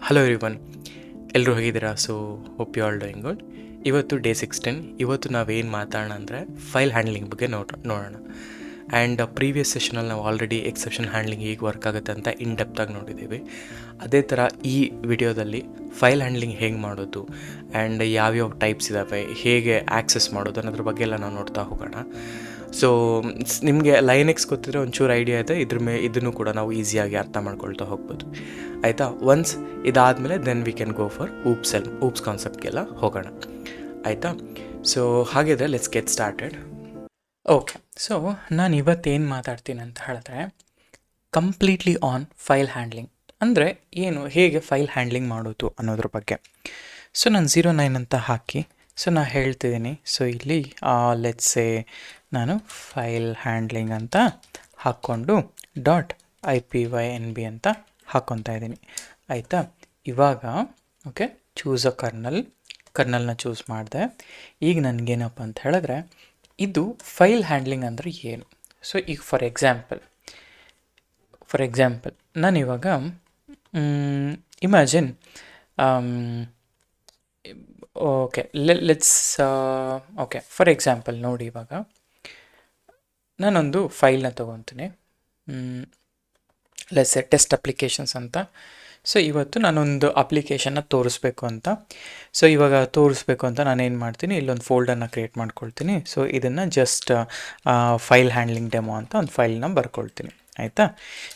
Hello everyone, ಎಲ್ಲರೂ ಹೇಗಿದ್ದೀರಾ? So hope you all doing good. ಇವತ್ತು ಡೇ 16. ಇವತ್ತು ನಾವೇನು ಮಾತಾಡೋಣ ಅಂದರೆ ಫೈಲ್ ಹ್ಯಾಂಡ್ಲಿಂಗ್ ಬಗ್ಗೆ ನೋಡೋಣ. ಆ್ಯಂಡ್ ಪ್ರೀವಿಯಸ್ ಸೆಷನಲ್ಲಿ ನಾವು ಆಲ್ರೆಡಿ ಎಕ್ಸೆಪ್ಷನ್ ಹ್ಯಾಂಡ್ಲಿಂಗ್ ಹೇಗೆ ವರ್ಕ್ ಆಗುತ್ತೆ ಅಂತ ಇನ್ ಡೆಪ್ತಾಗಿ ನೋಡಿದ್ದೀವಿ. ಅದೇ ಥರ ಈ ವಿಡಿಯೋದಲ್ಲಿ ಫೈಲ್ ಹ್ಯಾಂಡ್ಲಿಂಗ್ ಹೇಗೆ ಮಾಡೋದು ಆ್ಯಂಡ್ ಯಾವ್ಯಾವ ಟೈಪ್ಸ್ ಇದ್ದಾವೆ, ಹೇಗೆ ಆ್ಯಕ್ಸೆಸ್ ಮಾಡೋದು ಅನ್ನೋದ್ರ ಬಗ್ಗೆ ಎಲ್ಲ ನಾವು ನೋಡ್ತಾ ಹೋಗೋಣ. ಸೊ ನಿಮಗೆ ಲೈನೆಕ್ಸ್ ಗೊತ್ತಿದ್ರೆ ಒಂಚೂರು ಐಡಿಯಾ ಇದೆ, ಇದನ್ನು ಕೂಡ ನಾವು ಈಸಿಯಾಗಿ ಅರ್ಥ ಮಾಡ್ಕೊಳ್ತಾ ಹೋಗ್ಬೋದು. ಆಯಿತಾ? ಒನ್ಸ್ ಇದಾದಮೇಲೆ then we can go for OOPS ಕಾನ್ಸೆಪ್ಟ್ಗೆಲ್ಲ ಹೋಗೋಣ. ಆಯಿತಾ? ಸೊ ಹಾಗಿದ್ರೆ let's get started. Okay, so ನಾನು ಇವತ್ತೇನು ಮಾತಾಡ್ತೀನಿ ಅಂತ ಹೇಳಿದ್ರೆ ಕಂಪ್ಲೀಟ್ಲಿ ಆನ್ ಫೈಲ್ ಹ್ಯಾಂಡ್ಲಿಂಗ್. ಅಂದರೆ ಏನು, ಹೇಗೆ ಫೈಲ್ ಹ್ಯಾಂಡ್ಲಿಂಗ್ ಮಾಡೋದು ಅನ್ನೋದ್ರ ಬಗ್ಗೆ. ಸೊ ನಾನು 09 ಅಂತ ಹಾಕಿ ಸೊ ನಾನು ಹೇಳ್ತಿದ್ದೀನಿ. ಸೊ ಇಲ್ಲಿ ಲೆಟ್ಸೇ ನಾನು ಫೈಲ್ ಹ್ಯಾಂಡ್ಲಿಂಗ್ ಅಂತ ಹಾಕ್ಕೊಂಡು .ipynb ಅಂತ ಹಾಕ್ಕೊತಾ ಇದ್ದೀನಿ. ಆಯಿತಾ? ಇವಾಗ ಓಕೆ, ಚೂಸ್ ಅ ಕರ್ನಲ್ನ ಚೂಸ್ ಮಾಡಿದೆ. ಈಗ ನನಗೇನಪ್ಪ ಅಂತ ಹೇಳಿದ್ರೆ ಇದು ಫೈಲ್ ಹ್ಯಾಂಡ್ಲಿಂಗ್ ಅಂದರೆ ಏನು. ಸೊ ಈಗ ಫಾರ್ ಎಕ್ಸಾಂಪಲ್ ನಾನಿವಾಗ imagine okay let's okay for example ನೋಡಿ, ಇವಾಗ ನಾನೊಂದು ಫೈಲ್ನ ತೊಗೊತೀನಿ, ಲೆಟ್ಸ್ ಟೆಸ್ಟ್ ಅಪ್ಲಿಕೇಶನ್ಸ್ ಅಂತ. ಸೊ ಇವತ್ತು ನಾನೊಂದು ಅಪ್ಲಿಕೇಶನ್ನ ತೋರಿಸ್ಬೇಕು ಅಂತ. ಸೊ ಇವಾಗ ತೋರಿಸ್ಬೇಕು ಅಂತ ನಾನೇನು ಮಾಡ್ತೀನಿ, ಇಲ್ಲೊಂದು ಫೋಲ್ಡರ್ನ ಕ್ರಿಯೇಟ್ ಮಾಡ್ಕೊಳ್ತೀನಿ. ಸೊ ಇದನ್ನು ಜಸ್ಟ್ ಫೈಲ್ ಹ್ಯಾಂಡ್ಲಿಂಗ್ ಡೆಮೋ ಅಂತ ಒಂದು ಫೈಲ್ನ ಬರ್ಕೊಳ್ತೀನಿ. ಆಯಿತಾ?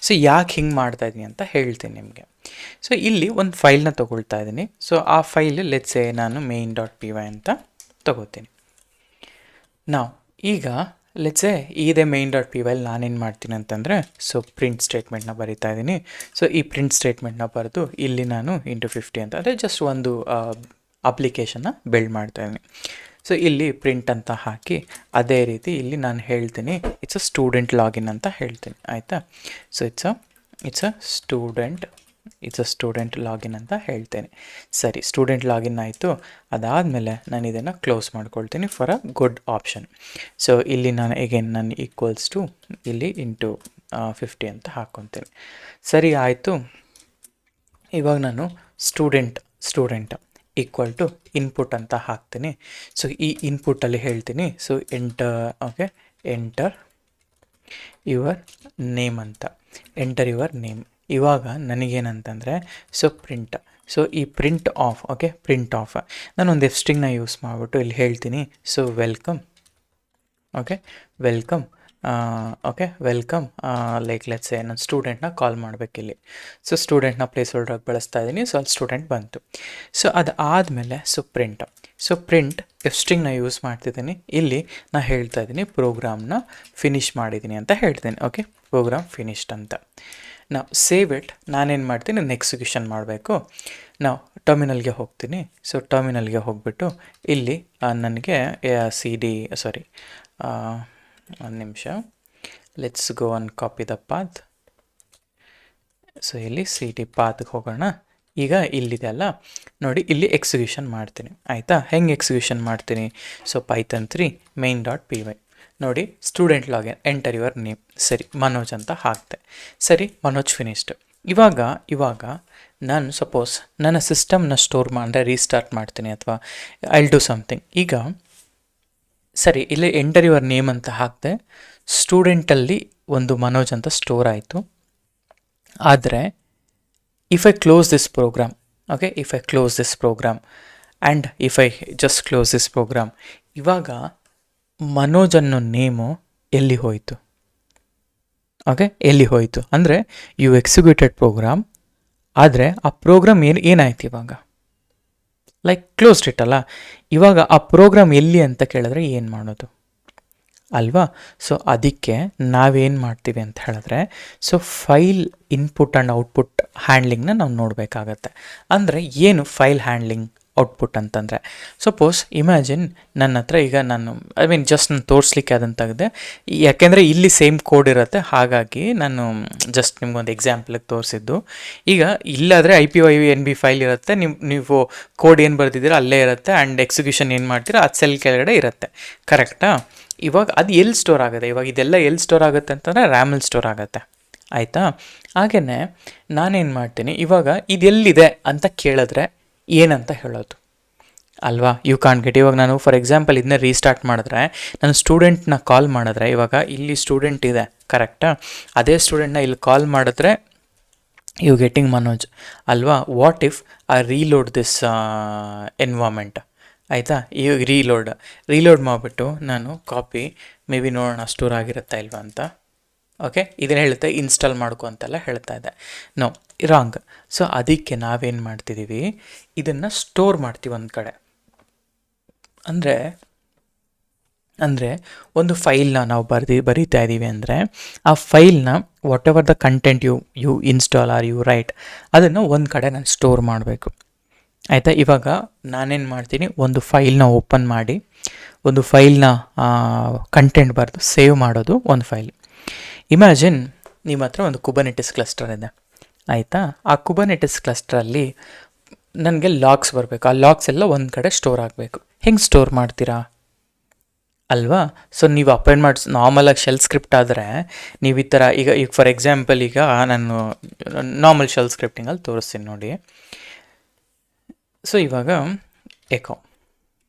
ಸೊ ಯಾಕೆ ಹಿಂಗೆ ಮಾಡ್ತಾಯಿದ್ದೀನಿ ಅಂತ ಹೇಳ್ತೀನಿ ನಿಮಗೆ. ಸೊ ಇಲ್ಲಿ ಒಂದು ಫೈಲ್ನ ತೊಗೊಳ್ತಾ ಇದ್ದೀನಿ. ಸೊ ಆ ಫೈಲ್ ಲೆಟ್ಸೇ ನಾನು main.py ಅಂತ ತೊಗೋತೀನಿ. ನಾವು ಈಗ ಲೆಟ್ಸೇ ಇದೆ main.py ನಾನೇನು ಮಾಡ್ತೀನಿ ಅಂತಂದರೆ ಸೊ ಪ್ರಿಂಟ್ ಸ್ಟೇಟ್ಮೆಂಟ್ನ ಬರಿತಾ ಇದ್ದೀನಿ. ಸೊ ಈ ಪ್ರಿಂಟ್ ಸ್ಟೇಟ್ಮೆಂಟ್ನ ಬರೆದು ಇಲ್ಲಿ ನಾನು *50 ಅಂತ ಅಂದರೆ ಜಸ್ಟ್ ಒಂದು ಅಪ್ಲಿಕೇಶನ್ನ ಬಿಲ್ಡ್ ಮಾಡ್ತಾಯಿದ್ದೀನಿ. ಸೊ ಇಲ್ಲಿ ಪ್ರಿಂಟ್ ಅಂತ ಹಾಕಿ ಅದೇ ರೀತಿ ಇಲ್ಲಿ ನಾನು ಹೇಳ್ತೀನಿ ಇಟ್ಸ್ ಅ ಸ್ಟೂಡೆಂಟ್ ಲಾಗಿನ್ ಅಂತ ಹೇಳ್ತೀನಿ. ಆಯಿತಾ? So it's a student login ಅಂತ ಹೇಳ್ತೇನೆ. ಸರಿ, ಸ್ಟೂಡೆಂಟ್ ಲಾಗಿನ್ ಆಯಿತು. ಅದಾದಮೇಲೆ ನಾನು ಇದನ್ನು ಕ್ಲೋಸ್ ಮಾಡ್ಕೊಳ್ತೀನಿ for a good option. So ಇಲ್ಲಿ ನಾನು ನಾನು ಈಕ್ವಲ್ಸ್ ಟು ಇಲ್ಲಿ *50 ಅಂತ ಹಾಕ್ಕೊತೀನಿ. ಸರಿ, ಆಯಿತು. ಇವಾಗ ನಾನು ಸ್ಟೂಡೆಂಟ್ ಈಕ್ವಲ್ ಟು ಇನ್ಪುಟ್ ಅಂತ ಹಾಕ್ತೀನಿ. ಸೊ ಈ ಇನ್ಪುಟ್ಟಲ್ಲಿ ಹೇಳ್ತೀನಿ ಸೊ ಎಂಟರ್ ಯುವರ್ ನೇಮ್ ಅಂತ. Enter your name. ಇವಾಗ ನನಗೇನಂತಂದರೆ ಸೊ ಈ ಪ್ರಿಂಟ್ ಆಫ್ ನಾನೊಂದು ಸ್ಟ್ರಿಂಗ್ನ ಯೂಸ್ ಮಾಡಿಬಿಟ್ಟು ಇಲ್ಲಿ ಹೇಳ್ತೀನಿ ಸೊ ವೆಲ್ಕಮ್ ಲೈಕ್ ಲೆಟ್ಸ್ ನಾನು ಸ್ಟೂಡೆಂಟ್ನ ಕಾಲ್ ಮಾಡಬೇಕಿಲ್ಲಿ. ಸೊ ಸ್ಟೂಡೆಂಟ್ನ ಪ್ಲೇಸ್ ಹೋಲ್ಡ್ರಾಗಿ ಬಳಸ್ತಾ ಇದ್ದೀನಿ. ಸೊ ಅಲ್ಲಿ ಸ್ಟೂಡೆಂಟ್ ಬಂತು. ಸೊ ಅದಾದಮೇಲೆ ಸೊ ಪ್ರಿಂಟ್ ಸ್ಟ್ರಿಂಗ್ನ ಯೂಸ್ ಮಾಡ್ತಿದ್ದೀನಿ. ಇಲ್ಲಿ ನಾನು ಹೇಳ್ತಾ ಇದ್ದೀನಿ ಪ್ರೋಗ್ರಾಮ್ನ ಫಿನಿಷ್ ಮಾಡಿದ್ದೀನಿ ಅಂತ ಹೇಳ್ತೀನಿ. ಓಕೆ, ಪ್ರೋಗ್ರಾಮ್ ಫಿನಿಶ್ಡ್ ಅಂತ. ನಾವು ಸೇವ್ ಇಟ್. ನಾನೇನು ಮಾಡ್ತೀನಿ, ನಾನು ಎಕ್ಸಿಕ್ಯೂಷನ್ ಮಾಡಬೇಕು. ನಾವು ಟರ್ಮಿನಲ್ಗೆ ಹೋಗ್ತೀನಿ. ಸೊ ಟರ್ಮಿನಲ್ಗೆ ಹೋಗ್ಬಿಟ್ಟು ಇಲ್ಲಿ ನನಗೆ ಒಂದು ನಿಮಿಷ, let's go on copy the path. So ಇಲ್ಲಿ CD ಪಾತ್ಗೆ ಹೋಗೋಣ. ಈಗ ಇಲ್ಲಿದೆ ಅಲ್ಲ ನೋಡಿ, ಇಲ್ಲಿ ಎಕ್ಸಿಕ್ಯೂಷನ್ ಮಾಡ್ತೀನಿ. ಆಯಿತಾ? ಹೆಂಗೆ ಎಕ್ಸಿಕ್ಯೂಷನ್ ಮಾಡ್ತೀನಿ? ಸೊ Python 3 main.py ನೋಡಿ, student login, enter your name. ಸರಿ, ಮನೋಜ್ ಅಂತ ಹಾಕ್ತೆ. ಸರಿ, ಮನೋಜ್ ಫಿನಿಶ್ಡ್. ಇವಾಗ ನಾನು ಸಪೋಸ್ ನನ್ನ ಸಿಸ್ಟಮ್ನ ಸ್ಟೋರ್ ಅಂದರೆ ರೀಸ್ಟಾರ್ಟ್ ಮಾಡ್ತೀನಿ ಅಥವಾ ಐ ವಿಲ್ ಡೂ ಸಮಥಿಂಗ್. ಈಗ ಸರಿ, ಇಲ್ಲಿ ಎಂಟರ್ ಯುವರ್ ನೇಮ್ ಅಂತ ಹಾಕಿದೆ. ಸ್ಟೂಡೆಂಟಲ್ಲಿ ಒಂದು ಮನೋಜ್ ಅಂತ ಸ್ಟೋರ್ ಆಯಿತು. ಆದರೆ if I close this program and if I just close this program, ಇವಾಗ ಮನೋಜ್ ಅನ್ನೋ ನೇಮು ಎಲ್ಲಿ ಹೋಯಿತು? ಎಲ್ಲಿ ಹೋಯಿತು ಅಂದರೆ ಯು ಎಕ್ಸಿಕ್ಯೂಟೆಡ್ ಪ್ರೋಗ್ರಾಮ್, ಆದರೆ ಆ ಪ್ರೋಗ್ರಾಮ್ ಏನಾಯ್ತು ಇವಾಗ? ಲೈಕ್ ಕ್ಲೋಸ್ಡ್ ಇಟ್ಟಲ್ಲ. ಇವಾಗ ಆ ಪ್ರೋಗ್ರಾಮ್ ಎಲ್ಲಿ ಅಂತ ಕೇಳಿದ್ರೆ ಏನು ಮಾಡೋದು ಅಲ್ವಾ? ಸೊ ಅದಕ್ಕೆ ನಾವೇನು ಮಾಡ್ತೀವಿ ಅಂತ ಹೇಳಿದ್ರೆ so file input and output ಹ್ಯಾಂಡ್ಲಿಂಗ್ನ ನಾವು ನೋಡಬೇಕಾಗತ್ತೆ. ಅಂದರೆ ಏನು ಫೈಲ್ ಹ್ಯಾಂಡ್ಲಿಂಗ್ ಔಟ್ಪುಟ್ ಅಂತಂದರೆ, ಸಪೋಸ್ ಇಮ್ಯಾಜಿನ್ ನನ್ನ ಹತ್ರ ಈಗ ನಾನು ಜಸ್ಟ್ ನಾನು ತೋರಿಸ್ಲಿಕ್ಕೆ ಅದನ್ನು ತೆಗೆದೆ. ಯಾಕೆಂದರೆ ಇಲ್ಲಿ ಸೇಮ್ ಕೋಡ್ ಇರುತ್ತೆ, ಹಾಗಾಗಿ ನಾನು ಜಸ್ಟ್ ನಿಮ್ಗೊಂದು ಎಕ್ಸಾಂಪಲ್ಗೆ ತೋರಿಸಿದ್ದು. ಈಗ ಇಲ್ಲಾದರೆ IPYNB ಫೈಲ್ ಇರುತ್ತೆ, ನೀವು ಕೋಡ್ ಏನು ಬರೆದಿದ್ದೀರ ಅಲ್ಲೇ ಇರುತ್ತೆ ಆ್ಯಂಡ್ ಎಕ್ಸಿಕ್ಯೂಷನ್ ಏನು ಮಾಡ್ತೀರಾ ಅದು ಸೆಲ್ ಕೆಳಗಡೆ ಇರುತ್ತೆ. ಕರೆಕ್ಟಾ? ಇವಾಗ ಅದು ಎಲ್ಲಿ ಸ್ಟೋರ್ ಆಗುತ್ತೆ? ಇವಾಗ ಇದೆಲ್ಲ ಎಲ್ಲಿ ಸ್ಟೋರ್ ಆಗುತ್ತೆ ಅಂತಂದರೆ ರ್ಯಾಮಲ್ಲಿ ಸ್ಟೋರ್ ಆಗುತ್ತೆ ಆಯಿತಾ. ಹಾಗೆಯೇ ನಾನೇನು ಮಾಡ್ತೀನಿ, ಇವಾಗ ಇದೆಲ್ಲಿದೆ ಅಂತ ಕೇಳಿದ್ರೆ ಏನಂತ ಹೇಳೋದು ಅಲ್ವಾ? You can't get. ಇವಾಗ ನಾನು ಫಾರ್ ಎಕ್ಸಾಂಪಲ್ ಇದನ್ನ ರೀಸ್ಟಾರ್ಟ್ ಮಾಡಿದ್ರೆ, ನಾನು ಸ್ಟೂಡೆಂಟ್ನ ಕಾಲ್ ಮಾಡಿದ್ರೆ, ಇವಾಗ ಇಲ್ಲಿ ಸ್ಟೂಡೆಂಟ್ ಇದೆ ಕರೆಕ್ಟಾ, ಅದೇ ಸ್ಟೂಡೆಂಟ್ನ ಇಲ್ಲಿ ಕಾಲ್ ಮಾಡಿದ್ರೆ ಯು ಗೆಟ್ಟಿಂಗ್ ಮನೋಜ್ ಅಲ್ವಾ? What if I reload this environment, ಆಯಿತಾ? ಈಗ ರೀಲೋಡ್ ಮಾಡಿಬಿಟ್ಟು ನಾನು ಕಾಪಿ ಮೇ ಬಿ ನೋಡೋಣ ಸ್ಟೋರ್ ಆಗಿರುತ್ತಾ ಇಲ್ವಾ ಅಂತ. ಓಕೆ, ಇದನ್ನು ಹೇಳುತ್ತೆ ಇನ್ಸ್ಟಾಲ್ ಮಾಡ್ಕೊ ಅಂತೆಲ್ಲ ಹೇಳ್ತಾ ಇದೆ. No, wrong. ಸೊ ಅದಕ್ಕೆ ನಾವೇನು ಮಾಡ್ತಿದ್ದೀವಿ, ಇದನ್ನು ಸ್ಟೋರ್ ಮಾಡ್ತೀವಿ ಒಂದು ಕಡೆ. ಅಂದರೆ ಒಂದು ಫೈಲ್ನ ನಾವು ಬರೀತಾ ಇದ್ದೀವಿ ಅಂದರೆ, ಆ ಫೈಲ್ನ whatever the content you install or you write, ಅದನ್ನು ಒಂದು ಕಡೆ ನಾನು ಸ್ಟೋರ್ ಮಾಡಬೇಕು, ಆಯಿತಾ? ಇವಾಗ ನಾನೇನು ಮಾಡ್ತೀನಿ, ಒಂದು ಫೈಲ್ನ ಓಪನ್ ಮಾಡಿ, ಒಂದು ಫೈಲ್ನ ಕಂಟೆಂಟ್ ಬರೆದು ಸೇವ್ ಮಾಡೋದು ಒಂದು ಫೈಲ್. ಇಮ್ಯಾಜಿನ್ ನಿಮ್ಮ ಹತ್ರ ಒಂದು ಕುಬರ್ನೆಟಿಸ್ ಕ್ಲಸ್ಟರ್ ಇದೆ, ಆಯಿತಾ? ಆ ಕುಬರ್ನೆಟಿಸ್ ಕ್ಲಸ್ಟ್ರಲ್ಲಿ ನನಗೆ ಲಾಗ್ಸ್ ಬರಬೇಕು, ಆ ಲಾಗ್ಸ್ ಎಲ್ಲ ಒಂದು ಕಡೆ ಸ್ಟೋರ್ ಆಗಬೇಕು. ಹೆಂಗೆ ಸ್ಟೋರ್ ಮಾಡ್ತೀರಾ ಅಲ್ವಾ? ಸೊ ನೀವು ಅಪೆಂಡ್ ಮಾಡಿ ನಾರ್ಮಲಾಗಿ ಶೆಲ್ ಸ್ಕ್ರಿಪ್ಟ್ ಆದರೆ ನೀವು ಈ ಥರ ಈಗ ಫಾರ್ ಎಕ್ಸಾಂಪಲ್ ಈಗ ನಾನು ನಾರ್ಮಲ್ ಶೆಲ್ ಸ್ಕ್ರಿಪ್ಟಿಂಗಲ್ಲಿ ತೋರಿಸ್ತೀನಿ ನೋಡಿ. ಸೊ ಇವಾಗ ಎಕೋ,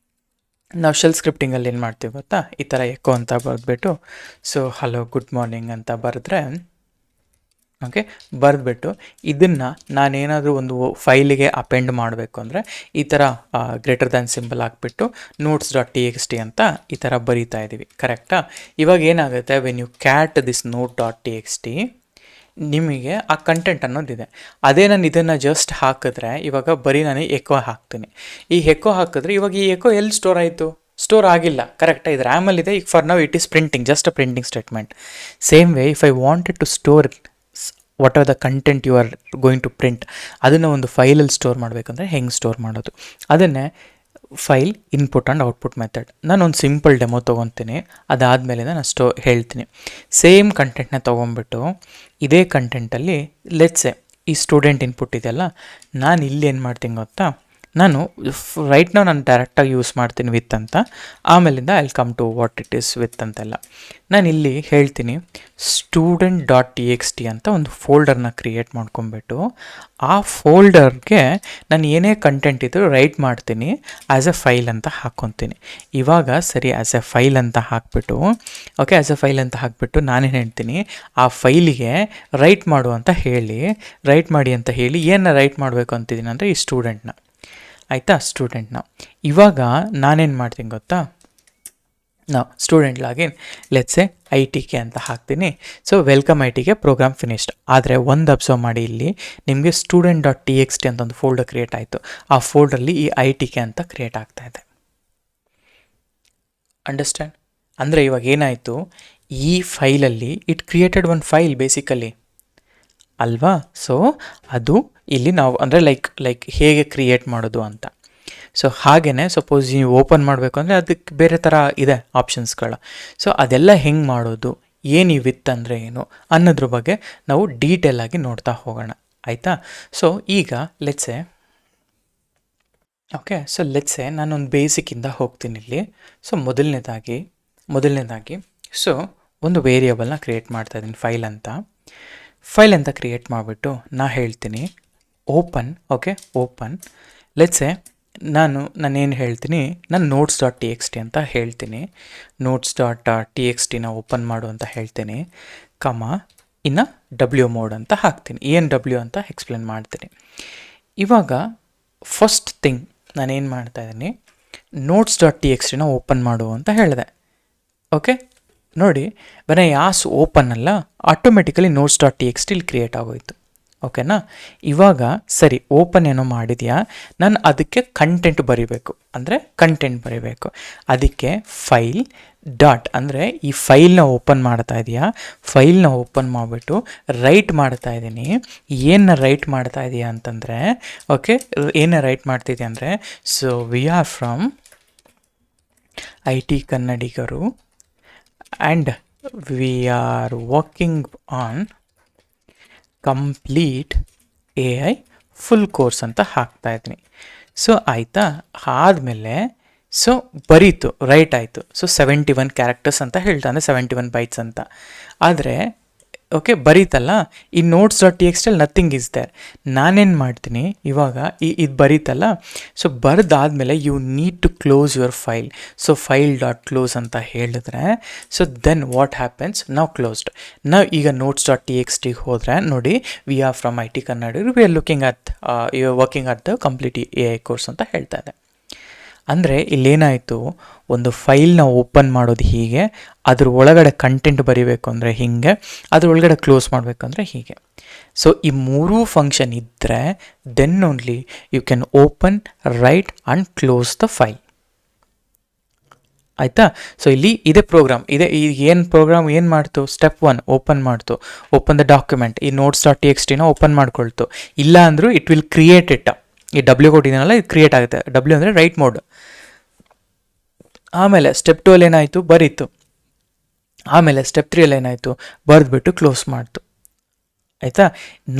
ನಾವು ಶೆಲ್ ಸ್ಕ್ರಿಪ್ಟಿಂಗಲ್ಲಿ ಏನು ಮಾಡ್ತೀವಿ ಗೊತ್ತಾ, ಈ ಥರ ಎಕೋ ಅಂತ ಬರೆದ್ಬಿಟ್ಟು, ಸೊ ಹಲೋ ಗುಡ್ ಮಾರ್ನಿಂಗ್ ಅಂತ ಬರೆದ್ರೆ, ಓಕೆ, ಬರೆದ್ಬಿಟ್ಟು ಇದನ್ನು ನಾನೇನಾದರೂ ಒಂದು ಫೈಲಿಗೆ ಅಪೆಂಡ್ ಮಾಡಬೇಕು ಅಂದರೆ ಈ ಥರ ಗ್ರೇಟರ್ ದ್ಯಾನ್ ಸಿಂಬಲ್ ಹಾಕ್ಬಿಟ್ಟು notes.txt ಅಂತ ಈ ಥರ ಬರೀತಾ ಇದ್ದೀವಿ, ಕರೆಕ್ಟಾ? ಇವಾಗ ಏನಾಗುತ್ತೆ, when you cat this note.txt ನಿಮಗೆ ಆ ಕಂಟೆಂಟ್ ಅನ್ನೋದಿದೆ. ಅದೇ ನಾನು ಇದನ್ನು ಜಸ್ಟ್ ಹಾಕಿದ್ರೆ, ಇವಾಗ ಬರೀ ನಾನು ಎಕೋ ಹಾಕ್ತೀನಿ. ಈ ಎಕೋ ಹಾಕಿದ್ರೆ ಇವಾಗ ಈ ಎಕೋ ಎಲ್ಲಿ ಸ್ಟೋರ್ ಆಯಿತು? ಸ್ಟೋರ್ ಆಗಿಲ್ಲ, ಕರೆಕ್ಟಾಗಿ ಇದು ರ್ಯಾಮಲ್ಲಿದೆ. ಈಗ ಫಾರ್ ನಾವು it is printing, just a printing statement. Same way if I wanted to store what are the content you are going to print, ಅದನ್ನು ಒಂದು ಫೈಲಲ್ಲಿ ಸ್ಟೋರ್ ಮಾಡಬೇಕಂದ್ರೆ ಹೆಂಗೆ ಸ್ಟೋರ್ ಮಾಡೋದು, ಅದನ್ನೇ file input and output method. ನಾನೊಂದು simple demo ತೊಗೊತೀನಿ, ಅದಾದಮೇಲೆ ನಾನು ಹೇಳ್ತೀನಿ. ಸೇಮ್ ಕಂಟೆಂಟ್ನ ತೊಗೊಂಬಿಟ್ಟು ಇದೇ ಕಂಟೆಂಟಲ್ಲಿ ಲೆಟ್ಸೆ ಈ ಸ್ಟೂಡೆಂಟ್ ಇನ್ಪುಟ್ ಇದೆಯಲ್ಲ, ನಾನು ಇಲ್ಲಿ ಏನು ಮಾಡ್ತೀನಿ ಗೊತ್ತಾ, ನಾನು ನಾನು ಡೈರೆಕ್ಟಾಗಿ ಯೂಸ್ ಮಾಡ್ತೀನಿ ವಿತ್ ಅಂತ, ಆಮೇಲಿಂದ I will come to what it is with ಅಂತೆಲ್ಲ. ನಾನು ಇಲ್ಲಿ ಹೇಳ್ತೀನಿ student.txt ಅಂತ ಒಂದು ಫೋಲ್ಡರ್ನ ಕ್ರಿಯೇಟ್ ಮಾಡ್ಕೊಂಬಿಟ್ಟು, ಆ ಫೋಲ್ಡರ್ಗೆ ನಾನು ಏನೇ ಕಂಟೆಂಟ್ ಇದ್ದರೂ ರೈಟ್ ಮಾಡ್ತೀನಿ, ಆ್ಯಸ್ ಎ ಫೈಲ್ ಅಂತ ಹಾಕ್ಕೊತೀನಿ. ಇವಾಗ ಸರಿ, ಆ್ಯಸ್ ಎ ಫೈಲ್ ಅಂತ ಹಾಕ್ಬಿಟ್ಟು, ಓಕೆ, ಆ್ಯಸ್ ಎ ಫೈಲ್ ಅಂತ ಹಾಕ್ಬಿಟ್ಟು ನಾನೇನು ಹೇಳ್ತೀನಿ, ಆ ಫೈಲಿಗೆ ರೈಟ್ ಮಾಡು ಅಂತ ಹೇಳಿ, ರೈಟ್ ಮಾಡಿ ಅಂತ ಹೇಳಿ ಏನು ರೈಟ್ ಮಾಡಬೇಕು ಅಂತಿದ್ದೀನಿ ಅಂದರೆ ಈ ಸ್ಟೂಡೆಂಟ್ನ, ಆಯಿತಾ? ಸ್ಟೂಡೆಂಟ್ನ ಇವಾಗ ನಾನೇನು ಮಾಡ್ತೀನಿ ಗೊತ್ತಾ, ನಾವು ಸ್ಟೂಡೆಂಟ್ ಲಾಗಿನ್ ಲೆಟ್ಸೆ ITK ಅಂತ ಹಾಕ್ತೀನಿ. So welcome ITK program finished. ಆದರೆ ಒಂದು ಅಬ್ಸರ್ವ್ ಮಾಡಿ, ಇಲ್ಲಿ ನಿಮಗೆ student.txt ಅಂತ ಒಂದು ಫೋಲ್ಡರ್ ಕ್ರಿಯೇಟ್ ಆಯಿತು. ಆ ಫೋಲ್ಡರಲ್ಲಿ ಈ ITK ಅಂತ ಕ್ರಿಯೇಟ್ ಆಗ್ತಾ ಇದೆ. ಅಂಡರ್ಸ್ಟ್ಯಾಂಡ್? ಅಂದರೆ ಇವಾಗ ಏನಾಯಿತು, ಈ ಫೈಲಲ್ಲಿ it created one file basically ಅಲ್ವಾ? ಸೊ ಅದು ಇಲ್ಲಿ ನಾವು ಅಂದರೆ ಲೈಕ್ ಹೇಗೆ ಕ್ರಿಯೇಟ್ ಮಾಡೋದು ಅಂತ. ಸೊ ಹಾಗೆಯೇ ಸಪೋಸ್ ನೀವು ಓಪನ್ ಮಾಡಬೇಕು ಅಂದರೆ ಅದಕ್ಕೆ ಬೇರೆ ಥರ ಇದೆ ಆಪ್ಷನ್ಸ್ಗಳು. ಸೊ ಅದೆಲ್ಲ ಹೆಂಗೆ ಮಾಡೋದು, ಏನು ಈ ವಿತ್ ಅಂದರೆ ಏನು ಅನ್ನೋದ್ರ ಬಗ್ಗೆ ನಾವು ಡೀಟೇಲಾಗಿ ನೋಡ್ತಾ ಹೋಗೋಣ, ಆಯಿತಾ? ಸೊ ಈಗ ಲೆಟ್ಸೆ, ಓಕೆ, ಸೊ ಲೆಟ್ಸೆ ನಾನೊಂದು ಬೇಸಿಕ್ಕಿಂದ ಹೋಗ್ತೀನಿ ಇಲ್ಲಿ. ಸೊ ಮೊದಲನೇದಾಗಿ ಸೊ ಒಂದು ವೇರಿಯಬಲ್ನ ಕ್ರಿಯೇಟ್ ಮಾಡ್ತಾಯಿದ್ದೀನಿ, ಫೈಲ್ ಅಂತ ಕ್ರಿಯೇಟ್ ಮಾಡಿಬಿಟ್ಟು ನಾ ಹೇಳ್ತೀನಿ ಓಪನ್. ಓಕೆ, ಓಪನ್ ಲೆಟ್ಸೆ ನಾನೇನು ಹೇಳ್ತೀನಿ, ನಾನು notes.txt ಅಂತ ಹೇಳ್ತೀನಿ, notes.txt ಓಪನ್ ಮಾಡು ಅಂತ ಹೇಳ್ತೀನಿ, ಇನ್ನು W ಮೋಡ್ ಅಂತ ಹಾಕ್ತೀನಿ. ಏನು W ಅಂತ ಎಕ್ಸ್ಪ್ಲೇನ್ ಮಾಡ್ತೀನಿ. ಇವಾಗ ಫಸ್ಟ್ ಥಿಂಗ್ ನಾನೇನು ಮಾಡ್ತಾಯಿದ್ದೀನಿ, notes.txt ಓಪನ್ ಮಾಡು ಅಂತ ಹೇಳಿದೆ. ಓಕೆ, ನೋಡಿ ವೆನ್ ಐ ಆಸ್ ಓಪನ್ ಅಲ್ಲ, ಆಟೋಮೆಟಿಕಲಿ notes.txt ಇಲ್ಲಿ ಕ್ರಿಯೇಟ್ ಆಗೋಯ್ತು. ಓಕೆನಾ? ಇವಾಗ ಸರಿ, ಓಪನ್ ಏನೋ ಮಾಡಿದೆಯಾ, ನಾನು ಅದಕ್ಕೆ ಕಂಟೆಂಟ್ ಬರೀಬೇಕು, ಅದಕ್ಕೆ ಫೈಲ್ ಡಾಟ್ ಅಂದರೆ ಈ ಫೈಲ್ನ ಓಪನ್ ಮಾಡ್ತಾ ಇದೆಯಾ, ಫೈಲ್ನ ಓಪನ್ ಮಾಡಿಬಿಟ್ಟು ರೈಟ್ ಮಾಡ್ತಾ ಇದ್ದೀನಿ. ಏನು ರೈಟ್ ಮಾಡ್ತಾ ಇದೆಯಾ ಅಂತಂದರೆ, ಓಕೆ, ಏನು ರೈಟ್ ಮಾಡ್ತಿದ್ಯಾ ಅಂದರೆ, so we are from IT ಕನ್ನಡಿಗರು and we are working on complete AI full course ಅಂತ ಹಾಕ್ತಾ ಇದ್ದೀನಿ. ಸೊ ಆಯಿತಾ, ಆದಮೇಲೆ ಸೊ ಬರೀತು, ರೈಟ್ ಆಯಿತು. ಸೊ 71 ಕ್ಯಾರೆಕ್ಟರ್ಸ್ ಅಂತ ಹೇಳ್ತಾ, ಅಂದರೆ 71 ಬೈಟ್ಸ್ ಅಂತ. ಆದರೆ ಓಕೆ ಬರೀತಲ್ಲ, ಈ notes dot T X T L nothing is there. ನಾನೇನು ಮಾಡ್ತೀನಿ ಇವಾಗ, ಇದು ಬರೀತಲ್ಲ, ಸೊ ಬರೆದಾದ್ಮೇಲೆ you need to close your file. So file dot close ಅಂತ ಹೇಳಿದ್ರೆ, ಸೊ ದೆನ್ ವಾಟ್ ಹ್ಯಾಪನ್ಸ್, ನಾವು ಕ್ಲೋಸ್ಡ್. ನಾವು ಈಗ ನೋಟ್ಸ್ ಡಾಟ್ ಟಿ ಎಕ್ಸ್ ಟಿಗೆ ಹೋದರೆ ನೋಡಿ, we are from I T Kannada, we are looking at you are working at the complete A I course ಅಂತ ಹೇಳ್ತಾ ಇದೆ. ಅಂದರೆ ಇಲ್ಲೇನಾಯಿತು, ಒಂದು ಫೈಲ್ನ ಓಪನ್ ಮಾಡೋದು ಹೀಗೆ, ಅದ್ರ ಒಳಗಡೆ ಕಂಟೆಂಟ್ ಬರೀಬೇಕು ಅಂದರೆ ಹೀಗೆ, ಅದ್ರ ಒಳಗಡೆ ಕ್ಲೋಸ್ ಮಾಡಬೇಕು ಅಂದರೆ ಹೀಗೆ. ಸೊ ಈ ಮೂರೂ ಫಂಕ್ಷನ್ ಇದ್ದರೆ then only you can open, right and close the file. ಆಯಿತಾ? ಸೊ ಇಲ್ಲಿ ಇದೇ ಪ್ರೋಗ್ರಾಮ್ ಇದೆ. ಈಗ ಏನು ಪ್ರೋಗ್ರಾಮ್ ಏನು ಮಾಡ್ತು, ಸ್ಟೆಪ್ 1 ಓಪನ್ ಮಾಡ್ತು, ಓಪನ್ ದ ಡಾಕ್ಯುಮೆಂಟ್, ಈ ನೋಟ್ಸ್ ಡಾಟ್ ಟಿ ಎಕ್ಸ್ ಟಿನ ಓಪನ್ ಮಾಡ್ಕೊಳ್ತು. ಇಲ್ಲ ಅಂದರೂ ಇಟ್ ವಿಲ್ ಕ್ರಿಯೇಟ್ ಇಟ್. ಈ ಡಬ್ಲ್ಯೂ ಕೊಟ್ಟಿದ್ದೀನಲ್ಲ, ಇದು ಕ್ರಿಯೇಟ್ ಆಗುತ್ತೆ. ಡಬ್ಲ್ಯೂ ಅಂದರೆ ರೈಟ್ ಮೋಡ್. ಆಮೇಲೆ ಸ್ಟೆಪ್ 2 ಅಲ್ಲಿ ಏನಾಯಿತು, ಬರೀತು. ಆಮೇಲೆ ಸ್ಟೆಪ್ 3 ಅಲ್ಲಿ ಏನಾಯಿತು, ಬರೆದ್ಬಿಟ್ಟು ಕ್ಲೋಸ್ ಮಾಡ್ತು. ಆಯಿತಾ?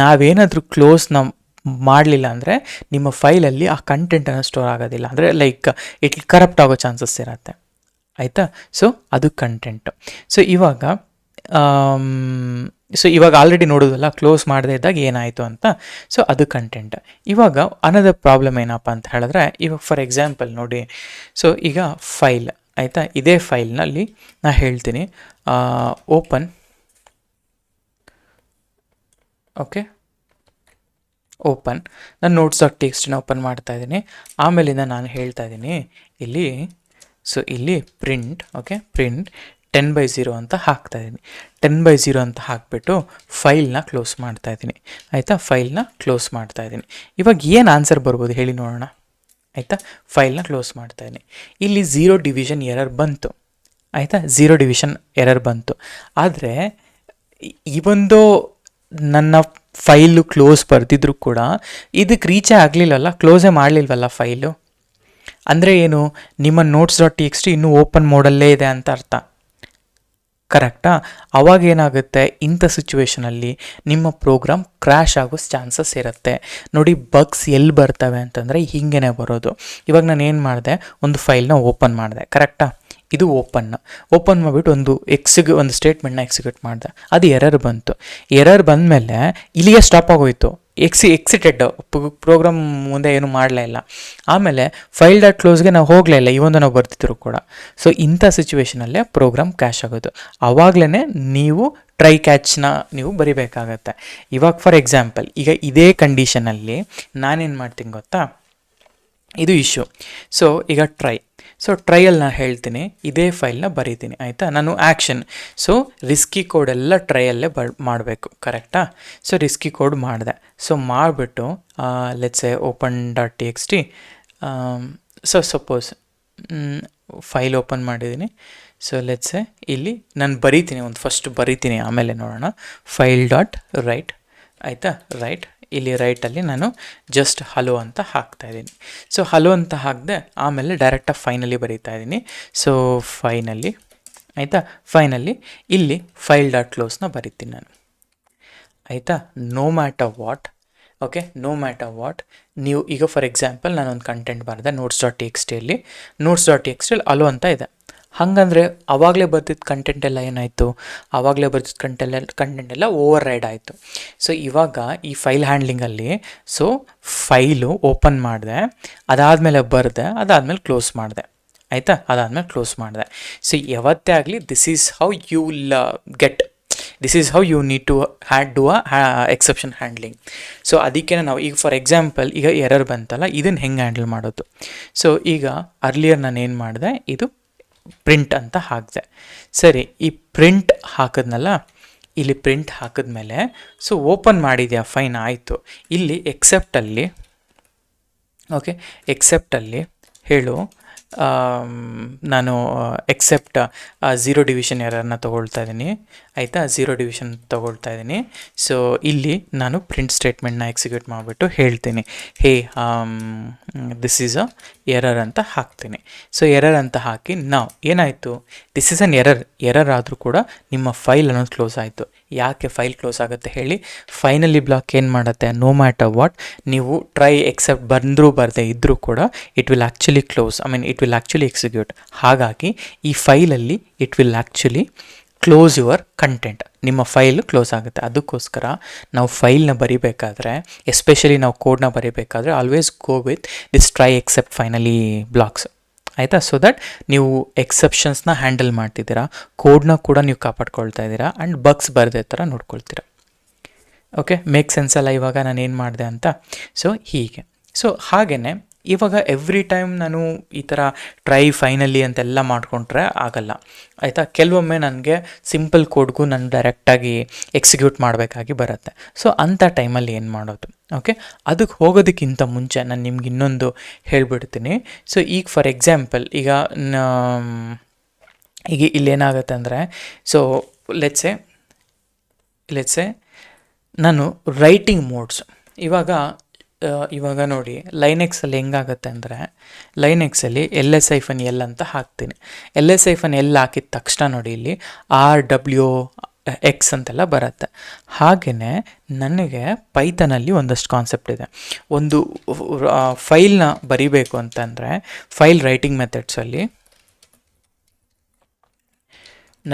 ನಾವೇನಾದರೂ ಕ್ಲೋಸ್ ಮಾಡಲಿಲ್ಲ ಅಂದರೆ ನಿಮ್ಮ ಫೈಲಲ್ಲಿ ಆ ಕಂಟೆಂಟನ್ನು ಸ್ಟೋರ್ ಆಗೋದಿಲ್ಲ. ಅಂದರೆ ಲೈಕ್ ಇಟ್ ಕರಪ್ಟ್ ಆಗೋ ಚಾನ್ಸಸ್ ಇರುತ್ತೆ. ಆಯಿತಾ? ಸೊ ಅದು ಕಂಟೆಂಟು. ಸೊ ಇವಾಗ ಆಲ್ರೆಡಿ ನೋಡೋದಲ್ಲ, ಕ್ಲೋಸ್ ಮಾಡದೇ ಇದ್ದಾಗ ಏನಾಯಿತು ಅಂತ. ಸೊ ಅದು ಕಂಟೆಂಟ್. ಇವಾಗ ಅನದರ್ ಪ್ರಾಬ್ಲಮ್ ಏನಪ್ಪ ಅಂತ ಹೇಳಿದ್ರೆ, ಇವಾಗ ಫಾರ್ ಎಕ್ಸಾಂಪಲ್ ನೋಡಿ, ಸೊ ಈಗ ಫೈಲ್, ಆಯಿತಾ? ಇದೇ ಫೈಲ್ನಲ್ಲಿ ನಾ ಹೇಳ್ತೀನಿ ಓಪನ್, ಓಕೆ ಓಪನ್, ನಾನು ನೋಟ್ಸ್ ಡಾಟ್ ಟಿ ಎಕ್ಸ್ ಟಿನ ಓಪನ್ ಮಾಡ್ತಾ ಇದ್ದೀನಿ. ಆಮೇಲಿಂದ ನಾನು ಹೇಳ್ತಾ ಇದ್ದೀನಿ ಇಲ್ಲಿ, ಸೊ ಇಲ್ಲಿ ಪ್ರಿಂಟ್, ಓಕೆ ಪ್ರಿಂಟ್ 10/0 ಅಂತ ಹಾಕ್ತಾಯಿದ್ದೀನಿ. 10/0 ಅಂತ ಹಾಕಿಬಿಟ್ಟು ಫೈಲ್ನ ಕ್ಲೋಸ್ ಮಾಡ್ತಾಯಿದ್ದೀನಿ. ಆಯಿತಾ? ಫೈಲ್ನ ಕ್ಲೋಸ್ ಮಾಡ್ತಾಯಿದ್ದೀನಿ. ಇವಾಗ ಏನು ಆನ್ಸರ್ ಬರ್ಬೋದು ಹೇಳಿ ನೋಡೋಣ. ಆಯಿತಾ? ಫೈಲ್ನ ಕ್ಲೋಸ್ ಮಾಡ್ತಾಯಿದ್ದೀನಿ. ಇಲ್ಲಿ 0 ಡಿವಿಷನ್ ಎರರ್ ಬಂತು. ಆಯಿತಾ? 0 ಡಿವಿಷನ್ ಎರರ್ ಬಂತು. ಆದರೆ ಈ ಒಂದು ನನ್ನ ಫೈಲು ಕ್ಲೋಸ್ ಬರ್ದಿದ್ರು ಕೂಡ ಇದಕ್ಕೆ ರೀಚೇ ಆಗಲಿಲ್ಲವಲ್ಲ, ಕ್ಲೋಸೇ ಮಾಡಲಿಲ್ವಲ್ಲ ಫೈಲು. ಅಂದರೆ ಏನು, ನಿಮ್ಮ notes dot T X T ಇನ್ನೂ ಓಪನ್ ಮೋಡಲ್ಲೇ ಇದೆ ಅಂತ ಅರ್ಥ. ಕರೆಕ್ಟಾ? ಅವಾಗ ಏನಾಗುತ್ತೆ, ಇಂಥ ಸಿಚುವೇಷನಲ್ಲಿ ನಿಮ್ಮ ಪ್ರೋಗ್ರಾಮ್ ಕ್ರ್ಯಾಶ್ ಆಗೋ ಚಾನ್ಸಸ್ ಇರುತ್ತೆ. ನೋಡಿ, ಬಗ್ಸ್ ಎಲ್ಲಿ ಬರ್ತವೆ ಅಂತಂದರೆ ಹೀಗೇ ಬರೋದು. ಇವಾಗ ನಾನು ಏನು ಮಾಡಿದೆ, ಒಂದು ಫೈಲ್ನ ಓಪನ್ ಮಾಡಿದೆ. ಕರೆಕ್ಟಾ? ಇದು ಓಪನ್ ಮಾಡಿಬಿಟ್ಟು ಒಂದು ಸ್ಟೇಟ್ಮೆಂಟ್ನ ಎಕ್ಸಿಕ್ಯೂಟ್ ಮಾಡಿದೆ. ಅದು ಎರರ್ ಬಂತು. ಎರರ್ ಬಂದಮೇಲೆ ಇಲ್ಲಿಗೆ ಸ್ಟಾಪ್ ಆಗೋಯಿತು. ಎಕ್ಸಿಟೆಡ್, ಪ್ರೋಗ್ರಾಮ್ ಮುಂದೆ ಏನು ಮಾಡಲೇ ಇಲ್ಲ. ಆಮೇಲೆ ಫೈಲ್ ಡಾಟ್ ಕ್ಲೋಸ್ಗೆ ನಾವು ಹೋಗಲೇ ಇಲ್ಲ, ಇವೊಂದು ನಾವು ಬರ್ತಿದ್ರು ಕೂಡ. ಸೊ ಇಂಥ ಸಿಚುವೇಷನಲ್ಲೇ ಪ್ರೋಗ್ರಾಮ್ ಕ್ಯಾಶ್ ಆಗೋದು. ಆವಾಗಲೇ ನೀವು ಟ್ರೈ ಕ್ಯಾಚ್ನ ನೀವು ಬರಿಬೇಕಾಗತ್ತೆ. ಇವಾಗ ಫಾರ್ ಎಕ್ಸಾಂಪಲ್, ಈಗ ಇದೇ ಕಂಡೀಷನಲ್ಲಿ ನಾನೇನು ಮಾಡ್ತೀನಿ ಗೊತ್ತಾ, ಇದು ಇಶ್ಯೂ. ಸೊ ಈಗ ಟ್ರೈಯಲ್ಲಿ ನಾನು ಹೇಳ್ತೀನಿ, ಇದೇ ಫೈಲ್ನ ಬರೀತೀನಿ. ಆಯಿತಾ? ನಾನು ಆ್ಯಕ್ಷನ್, ಸೊ ರಿಸ್ಕಿ ಕೋಡೆಲ್ಲ ಟ್ರೈಯಲ್ಲೇ ಮಾಡಬೇಕು. ಕರೆಕ್ಟಾ? ಸೊ ರಿಸ್ಕಿ ಕೋಡ್ ಮಾಡಿದೆ. ಸೊ ಮಾಡಿಬಿಟ್ಟು let's A open dot T X T. So suppose file open ಮಾಡಿದ್ದೀನಿ. ಸೊ ಲೆಟ್ಸ್ ಎ ಇಲ್ಲಿ ನಾನು ಬರೀತೀನಿ, ಫಸ್ಟ್ ಬರೀತೀನಿ, ಆಮೇಲೆ ನೋಡೋಣ. ಫೈಲ್ ಡಾಟ್ ರೈಟ್, ಆಯಿತಾ? ರೈಟ್, ಇಲ್ಲಿ ರೈಟಲ್ಲಿ ನಾನು ಜಸ್ಟ್ ಹಲೋ ಅಂತ ಹಾಕ್ತಾಯಿದ್ದೀನಿ. ಸೊ ಹಲೋ ಅಂತ ಹಾಕಿದೆ, ಆಮೇಲೆ ಡೈರೆಕ್ಟಾಗಿ ಫೈನಲ್ಲಿ ಬರೀತಾ ಇದ್ದೀನಿ. ಸೊ ಫೈನಲ್ಲಿ, ಆಯಿತಾ? ಫೈನಲ್ಲಿ ಇಲ್ಲಿ ಫೈಲ್ ಡಾಟ್ ಕ್ಲೋಸ್ನ ಬರೀತೀನಿ ನಾನು. ಆಯಿತಾ? No matter what, okay, no matter what ನೀವು ಈಗ ಫಾರ್ ಎಕ್ಸಾಂಪಲ್ ನಾನೊಂದು ಕಂಟೆಂಟ್ ಬರೆದೆ ನೋಟ್ಸ್ ಡಾಟ್ ಟಿ ಎಕ್ಸ್ ಟಿಯಲ್ಲಿ. ನೋಟ್ಸ್ ಡಾಟ್ ಟಿ ಎಕ್ಸ್ ಟಿಯಲ್ಲಿ ಹಲೋ ಅಂತ ಇದೆ. ಹಾಗಂದರೆ ಆವಾಗಲೇ ಬರ್ತಿದ್ದ ಕಂಟೆಂಟ್ ಎಲ್ಲ ಏನಾಯಿತು, ಆವಾಗಲೇ ಬರ್ತಿದ್ದ ಕಂಟೆಂಟ್ ಎಲ್ಲ ಓವರ್ ರೈಡ್ ಆಯಿತು. ಸೊ ಇವಾಗ ಈ ಫೈಲ್ ಹ್ಯಾಂಡ್ಲಿಂಗಲ್ಲಿ, ಸೊ ಫೈಲು ಓಪನ್ ಮಾಡಿದೆ, ಅದಾದಮೇಲೆ ಬರೆದೆ, ಅದಾದಮೇಲೆ ಕ್ಲೋಸ್ ಮಾಡಿದೆ. ಆಯಿತಾ? ಅದಾದಮೇಲೆ ಕ್ಲೋಸ್ ಮಾಡಿದೆ. ಸೊ ಯಾವತ್ತೇ ಆಗಲಿ this is how you will get, this is how you need to do exception handling. So ಅದಕ್ಕೆ ನಾವು ಈಗ ಫಾರ್ ಎಕ್ಸಾಂಪಲ್ ಈಗ ಎರರ್ ಬಂತಲ್ಲ, ಇದನ್ನು ಹೆಂಗೆ ಹ್ಯಾಂಡಲ್ ಮಾಡೋದು. ಸೊ ಈಗ ಅರ್ಲಿಯರ್ ನಾನು ಏನು ಮಾಡಿದೆ, ಇದು ಪ್ರಿಂಟ್ ಅಂತ ಹಾಕಿದೆ. ಸರಿ, ಈ ಪ್ರಿಂಟ್ ಹಾಕಿದ್ನಲ್ಲ, ಇಲ್ಲಿ ಪ್ರಿಂಟ್ ಹಾಕಿದ್ಮೇಲೆ ಸೊ ಓಪನ್ ಮಾಡಿದ್ಯಾ, ಫೈನ್ ಆಯಿತು. ಇಲ್ಲಿ ಎಕ್ಸೆಪ್ಟಲ್ಲಿ, ಓಕೆ, ಎಕ್ಸೆಪ್ಟಲ್ಲಿ ಹೇಳು, ನಾನು ಎಕ್ಸೆಪ್ಟ್ 0 ಡಿವಿಷನ್ ಎರರ್ನ ತೊಗೊಳ್ತಾ ಇದ್ದೀನಿ. ಆಯಿತಾ? 0 ಡಿವಿಷನ್ ತೊಗೊಳ್ತಾ ಇದ್ದೀನಿ. ಸೊ ಇಲ್ಲಿ ನಾನು ಪ್ರಿಂಟ್ ಸ್ಟೇಟ್ಮೆಂಟ್ನ ಎಕ್ಸಿಕ್ಯೂಟ್ ಮಾಡಿಬಿಟ್ಟು ಹೇಳ್ತೀನಿ, hey this is a error ಅಂತ ಹಾಕ್ತೀನಿ. ಸೊ ಎರರ್ ಅಂತ ಹಾಕಿ ನಾವು ಏನಾಯಿತು, ದಿಸ್ ಈಸ್ ಅನ್ ಎರರ್ ಆದರೂ ಕೂಡ ನಿಮ್ಮ ಫೈಲ್ ಅನ್ನೋದು ಕ್ಲೋಸ್ ಆಯಿತು. ಯಾಕೆ ಫೈಲ್ ಕ್ಲೋಸ್ ಆಗುತ್ತೆ ಹೇಳಿ, ಫೈನಲಿ ಬ್ಲಾಕ್ ಏನು ಮಾಡುತ್ತೆ, ನೋ ಮ್ಯಾಟರ್ ವಾಟ್ ನೀವು ಟ್ರೈ ಎಕ್ಸೆಪ್ಟ್ ಬರದೇ ಇದ್ದರೂ ಕೂಡ it will actually close, I mean it will actually execute. ಹಾಗಾಗಿ ಈ ಫೈಲಲ್ಲಿ it will actually close your content, ನಿಮ್ಮ ಫೈಲ್ ಕ್ಲೋಸ್ ಆಗುತ್ತೆ. ಅದಕ್ಕೋಸ್ಕರ ನಾವು ಫೈಲ್ನ ಬರಿಬೇಕಾದ್ರೆ, ಎಸ್ಪೆಷಲಿ ನಾವು ಕೋಡ್ನ ಬರಿಬೇಕಾದ್ರೆ always go with this try except finally blocks, ಆಯಿತಾ? ಸೊ ದಟ್ ನೀವು ಎಕ್ಸೆಪ್ಷನ್ಸ್ನ ಹ್ಯಾಂಡಲ್ ಮಾಡ್ತಿದ್ದೀರಾ, ಕೋಡ್ನ ಕೂಡ ನೀವು ಕಾಪಾಡ್ಕೊಳ್ತಾ ಇದ್ದೀರಾ, ಆ್ಯಂಡ್ ಬಗ್ಸ್ ಬರದೇ ಥರ ನೋಡ್ಕೊಳ್ತೀರಾ. ಓಕೆ, ಮೇಕ್ ಸೆನ್ಸ್ ಅಲ್ಲ ಇವಾಗ ನಾನು ಏನು ಮಾಡಿದೆ ಅಂತ? ಸೊ ಹೀಗೆ. ಸೊ ಹಾಗೆಯೇ ಇವಾಗ ಎವ್ರಿ ಟೈಮ್ ನಾನು ಈ ಥರ ಟ್ರೈ ಫೈನಲಿ ಅಂತೆಲ್ಲ ಮಾಡಿಕೊಂಡ್ರೆ ಆಗಲ್ಲ, ಆಯಿತಾ? ಕೆಲವೊಮ್ಮೆ ನನಗೆ ಸಿಂಪಲ್ ಕೋಡ್ಗೂ ನಾನು ಡೈರೆಕ್ಟಾಗಿ ಎಕ್ಸಿಕ್ಯೂಟ್ ಮಾಡಬೇಕಾಗಿ ಬರುತ್ತೆ. ಸೊ ಅಂಥ ಟೈಮಲ್ಲಿ ಏನು ಮಾಡೋದು? ಓಕೆ, ಅದಕ್ಕೆ ಹೋಗೋದಕ್ಕಿಂತ ಮುಂಚೆ ನಾನು ನಿಮ್ಗೆ ಇನ್ನೊಂದು ಹೇಳಿಬಿಡ್ತೀನಿ. ಸೊ ಈಗ ಫಾರ್ ಎಕ್ಸಾಂಪಲ್ ಈಗ ಇಲ್ಲೇನಾಗುತ್ತೆ ಅಂದರೆ, ಸೊ ಲೆಟ್ಸೆ ನಾನು ರೈಟಿಂಗ್ ಮೋಡ್ಸ್ ಇವಾಗ ನೋಡಿ ಲೈನೆಕ್ಸಲ್ಲಿ ಹೆಂಗಾಗುತ್ತೆ ಅಂದರೆ, ಲೈನೆಕ್ಸಲ್ಲಿ LS-L ಅಂತ ಹಾಕ್ತೀನಿ. LS-L ಹಾಕಿದ ತಕ್ಷಣ ನೋಡಿ ಇಲ್ಲಿ RWX ಅಂತೆಲ್ಲ ಬರುತ್ತೆ. ಹಾಗೆಯೇ ನನಗೆ ಪೈಥನಲ್ಲಿ ಒಂದಷ್ಟು ಕಾನ್ಸೆಪ್ಟ್ ಇದೆ. ಒಂದು ಫೈಲ್ನ ಬರಿಬೇಕು ಅಂತಂದರೆ ಫೈಲ್ ರೈಟಿಂಗ್ ಮೆಥಡ್ಸಲ್ಲಿ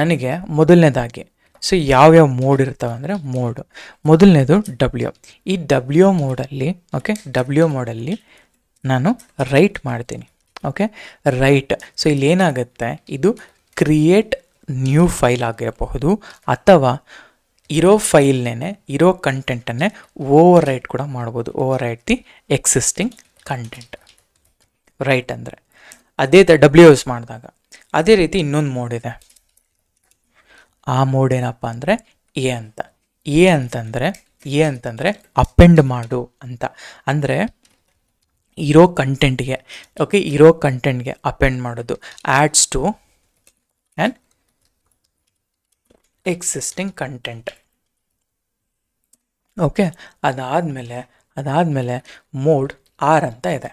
ನನಗೆ ಮೊದಲನೇದಾಗಿ ಸೊ ಯಾವ್ಯಾವ ಮೋಡ್ ಇರ್ತವೆ ಅಂದರೆ, ಮೊದಲನೇದು W. ಈ W ಮೋಡಲ್ಲಿ ನಾನು ರೈಟ್ ಮಾಡ್ತೀನಿ. Okay, right. ಸೊ ಇಲ್ಲಿ ಏನಾಗುತ್ತೆ, ಇದು ಕ್ರಿಯೇಟ್ ನ್ಯೂ ಫೈಲ್ ಆಗಿರಬಹುದು, ಅಥವಾ ಇರೋ ಫೈಲ್ನೇ ಇರೋ ಕಂಟೆಂಟನ್ನೇ ಓವರ್ ರೈಟ್ ಕೂಡ ಮಾಡ್ಬೋದು. Over right the existing content, right ಅಂದರೆ ಅದೇ W ಯೂಸ್ ಮಾಡಿದಾಗ. ಅದೇ ರೀತಿ ಇನ್ನೊಂದು ಮೋಡ್ ಇದೆ. ಆ ಮೋಡ್ ಏನಪ್ಪ ಅಂದರೆ ಎ ಅಂತಂದರೆ ಅಪೆಂಡ್ ಮಾಡು ಅಂತ. ಅಂದರೆ ಇರೋ ಕಂಟೆಂಟ್ಗೆ ಅಪೆಂಡ್ ಮಾಡೋದು, adds to an existing content. Okay, ಅದಾದಮೇಲೆ ಮೋಡ್ R ಅಂತ ಇದೆ.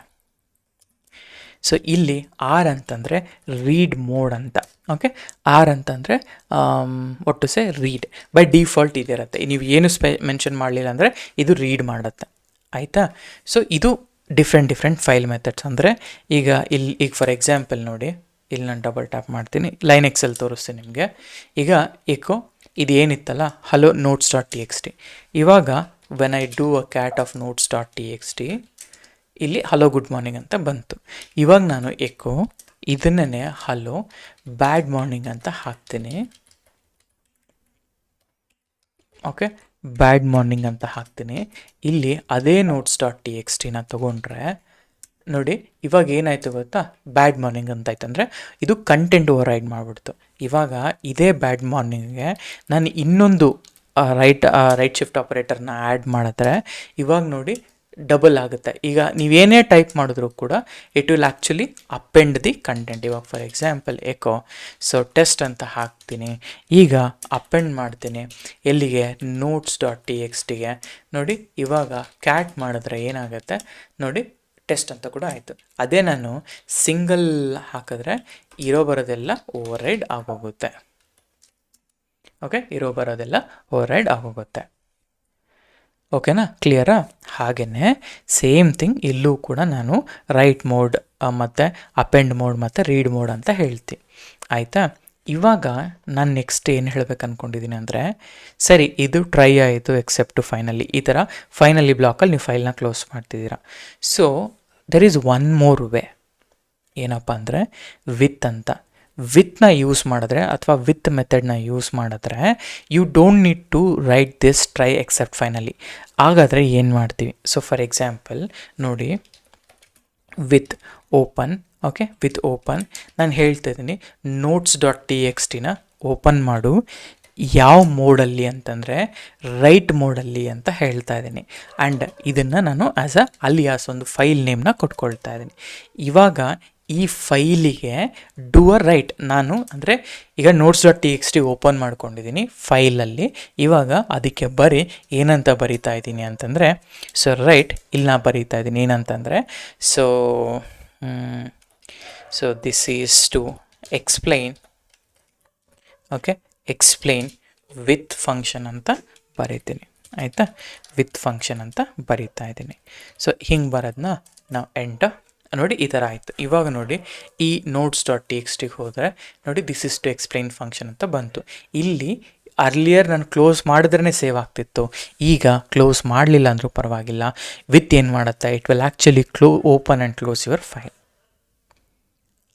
ಸೊ ಇಲ್ಲಿ R ಅಂತಂದರೆ ರೀಡ್ ಮೋಡ್ ಅಂತ. ಓಕೆ, R ಅಂತಂದರೆ ಒಟ್ಟು ಸೆ ರೀಡ್. ಬೈ ಡಿಫಾಲ್ಟ್ ಇದಿರುತ್ತೆ, ನೀವು ಏನು ಮೆನ್ಷನ್ ಮಾಡಲಿಲ್ಲ ಅಂದರೆ ಇದು ರೀಡ್ ಮಾಡುತ್ತೆ, ಆಯಿತಾ? ಸೊ ಇದು ಡಿಫ್ರೆಂಟ್ ಫೈಲ್ ಮೆಥಡ್ಸ್. ಅಂದರೆ ಈಗ ಫಾರ್ ಎಕ್ಸಾಂಪಲ್ ನೋಡಿ, ಇಲ್ಲಿ ನಾನು ಡಬಲ್ ಟ್ಯಾಪ್ ಮಾಡ್ತೀನಿ, ಲೈನೆಕ್ಸಲ್ಲಿ ತೋರಿಸ್ತೀನಿ ನಿಮಗೆ. ಈಗ ಇದು ಏನಿತ್ತಲ್ಲ ಹಲೋ notes.txt, ಇವಾಗ when I do a cat of notes.txt ಇಲ್ಲಿ ಹಲೋ ಗುಡ್ ಮಾರ್ನಿಂಗ್ ಅಂತ ಬಂತು. ಇವಾಗ ನಾನು ಇದನ್ನೇ ಹಲೋ ಬ್ಯಾಡ್ ಮಾರ್ನಿಂಗ್ ಅಂತ ಹಾಕ್ತೀನಿ. ಓಕೆ, ಬ್ಯಾಡ್ ಮಾರ್ನಿಂಗ್ ಅಂತ ಹಾಕ್ತೀನಿ. ಇಲ್ಲಿ ಅದೇ notes.txt ತೊಗೊಂಡ್ರೆ ನೋಡಿ, ಇವಾಗ ಏನಾಯಿತು ಗೊತ್ತಾ, ಬ್ಯಾಡ್ ಮಾರ್ನಿಂಗ್ ಅಂತ ಆಯ್ತು. ಅಂದರೆ ಇದು ಕಂಟೆಂಟ್ ಓವರ್ ರೈಡ್ ಮಾಡಿಬಿಡ್ತು. ಇವಾಗ ಇದೇ ಬ್ಯಾಡ್ ಮಾರ್ನಿಂಗ್ಗೆ ನಾನು ಇನ್ನೊಂದು ರೈಟ್ ಶಿಫ್ಟ್ ಆಪರೇಟರ್ನ ಆ್ಯಡ್ ಮಾಡಿದ್ರೆ ಇವಾಗ ನೋಡಿ ಡಬಲ್ ಆಗುತ್ತೆ. ಈಗ ನೀವೇನೇ ಟೈಪ್ ಮಾಡಿದ್ರು ಕೂಡ it will actually append the content. ಇವಾಗ ಫಾರ್ ಎಕ್ಸಾಂಪಲ್ ಸೊ ಟೆಸ್ಟ್ ಅಂತ ಹಾಕ್ತೀನಿ. ಈಗ ಅಪೆಂಡ್ ಮಾಡ್ತೀನಿ ಎಲ್ಲಿಗೆ, notes.txtಗೆ. ನೋಡಿ ಇವಾಗ ಕ್ಯಾಟ್ ಮಾಡಿದ್ರೆ ಏನಾಗುತ್ತೆ ನೋಡಿ, ಟೆಸ್ಟ್ ಅಂತ ಕೂಡ ಆಯಿತು. ಅದೇ ನಾನು ಸಿಂಗಲ್ ಹಾಕಿದ್ರೆ ಬರೋದೆಲ್ಲ ಓವರ್ ರೈಡ್ ಆಗೋಗುತ್ತೆ. ಓಕೆ, ಬರೋದೆಲ್ಲ ಓವರ್ ರೈಡ್ ಆಗೋಗುತ್ತೆ. ಓಕೆನಾ, ಕ್ಲಿಯರಾ? ಹಾಗೆಯೇ ಸೇಮ್ ಥಿಂಗ್ ಇಲ್ಲೂ ಕೂಡ ನಾನು ರೈಟ್ ಮೋಡ್ ಮತ್ತು ಅಪೆಂಡ್ ಮೋಡ್ ಮತ್ತು ರೀಡ್ ಮೋಡ್ ಅಂತ ಹೇಳ್ತೀನಿ, ಆಯಿತಾ? ಇವಾಗ ನಾನು ನೆಕ್ಸ್ಟ್ ಏನು ಹೇಳಬೇಕು ಅಂದ್ಕೊಂಡಿದ್ದೀನಿ ಅಂದರೆ, ಸರಿ ಇದು ಟ್ರೈ ಆಯಿತು ಎಕ್ಸೆಪ್ಟ್ ಫೈನಲಿ, ಈ ಥರ ಫೈನಲಿ ಬ್ಲಾಕಲ್ಲಿ ನೀವು ಫೈಲ್ನ ಕ್ಲೋಸ್ ಮಾಡ್ತಿದ್ದೀರಾ. So there is one more way. ಏನಪ್ಪ ಅಂದರೆ ವಿತ್ನ ಯೂಸ್ ಮಾಡಿದ್ರೆ, ಅಥವಾ ವಿತ್ ಮೆಥಡ್ನ ಯೂಸ್ ಮಾಡಿದ್ರೆ you don't need to write this try except finally. ಹಾಗಾದರೆ ಏನು ಮಾಡ್ತೀವಿ? ಸೊ ಫಾರ್ ಎಕ್ಸಾಂಪಲ್ ನೋಡಿ, ವಿತ್ ಓಪನ್ ನಾನು ಹೇಳ್ತಾ ಇದ್ದೀನಿ notes.txtನ ಓಪನ್ ಮಾಡು. ಯಾವ ಮೋಡಲ್ಲಿ ಅಂತಂದರೆ ರೈಟ್ ಮೋಡಲ್ಲಿ ಅಂತ ಹೇಳ್ತಾ ಇದ್ದೀನಿ. ಆ್ಯಂಡ್ ಇದನ್ನು ನಾನು ಆ್ಯಸ್ ಅಲಿಯಾಸ್ ಒಂದು ಫೈಲ್ ನೇಮ್ನ ಕೊಟ್ಕೊಳ್ತಾ ಇದ್ದೀನಿ. ಇವಾಗ ಈ ಫೈಲಿಗೆ ಡೂ ಅ ರೈಟ್. ನಾನು ಅಂದರೆ ಈಗ notes.txt ಓಪನ್ ಮಾಡ್ಕೊಂಡಿದ್ದೀನಿ ಫೈಲಲ್ಲಿ. ಇವಾಗ ಅದಕ್ಕೆ ಏನಂತ ಬರಿತಾ ಇದ್ದೀನಿ ಅಂತಂದರೆ, ಸೊ ರೈಟ್ ಇಲ್ಲಿ ನಾ ಬರಿತಾ ಇದ್ದೀನಿ ಏನಂತಂದರೆ, so this is to explain with function ಅಂತ ಬರೀತೀನಿ, ಆಯಿತಾ? ವಿತ್ ಫಂಕ್ಷನ್ ಅಂತ ಬರಿತಾ ಇದ್ದೀನಿ. ಸೊ ಹಿಂಗೆ ಬರೋದನ್ನ ನಾವು ನೋಡಿ ಈ ಥರ ಆಯಿತು. ಇವಾಗ ನೋಡಿ ಈ ನೋಟ್ಸ್ ಡಾಟ್ ಟಿ ಎಕ್ಸ್ ಟಿಗೆ ಹೋದರೆ ನೋಡಿ this is to explain function ಅಂತ ಬಂತು. ಇಲ್ಲಿ ಅರ್ಲಿಯರ್ ನಾನು ಕ್ಲೋಸ್ ಮಾಡಿದ್ರೇ ಸೇವ್ ಆಗ್ತಿತ್ತು, ಈಗ ಕ್ಲೋಸ್ ಮಾಡಲಿಲ್ಲ ಅಂದರೂ ಪರವಾಗಿಲ್ಲ. ವಿತ್ ಏನು ಮಾಡುತ್ತೆ, it will actually open and close your file.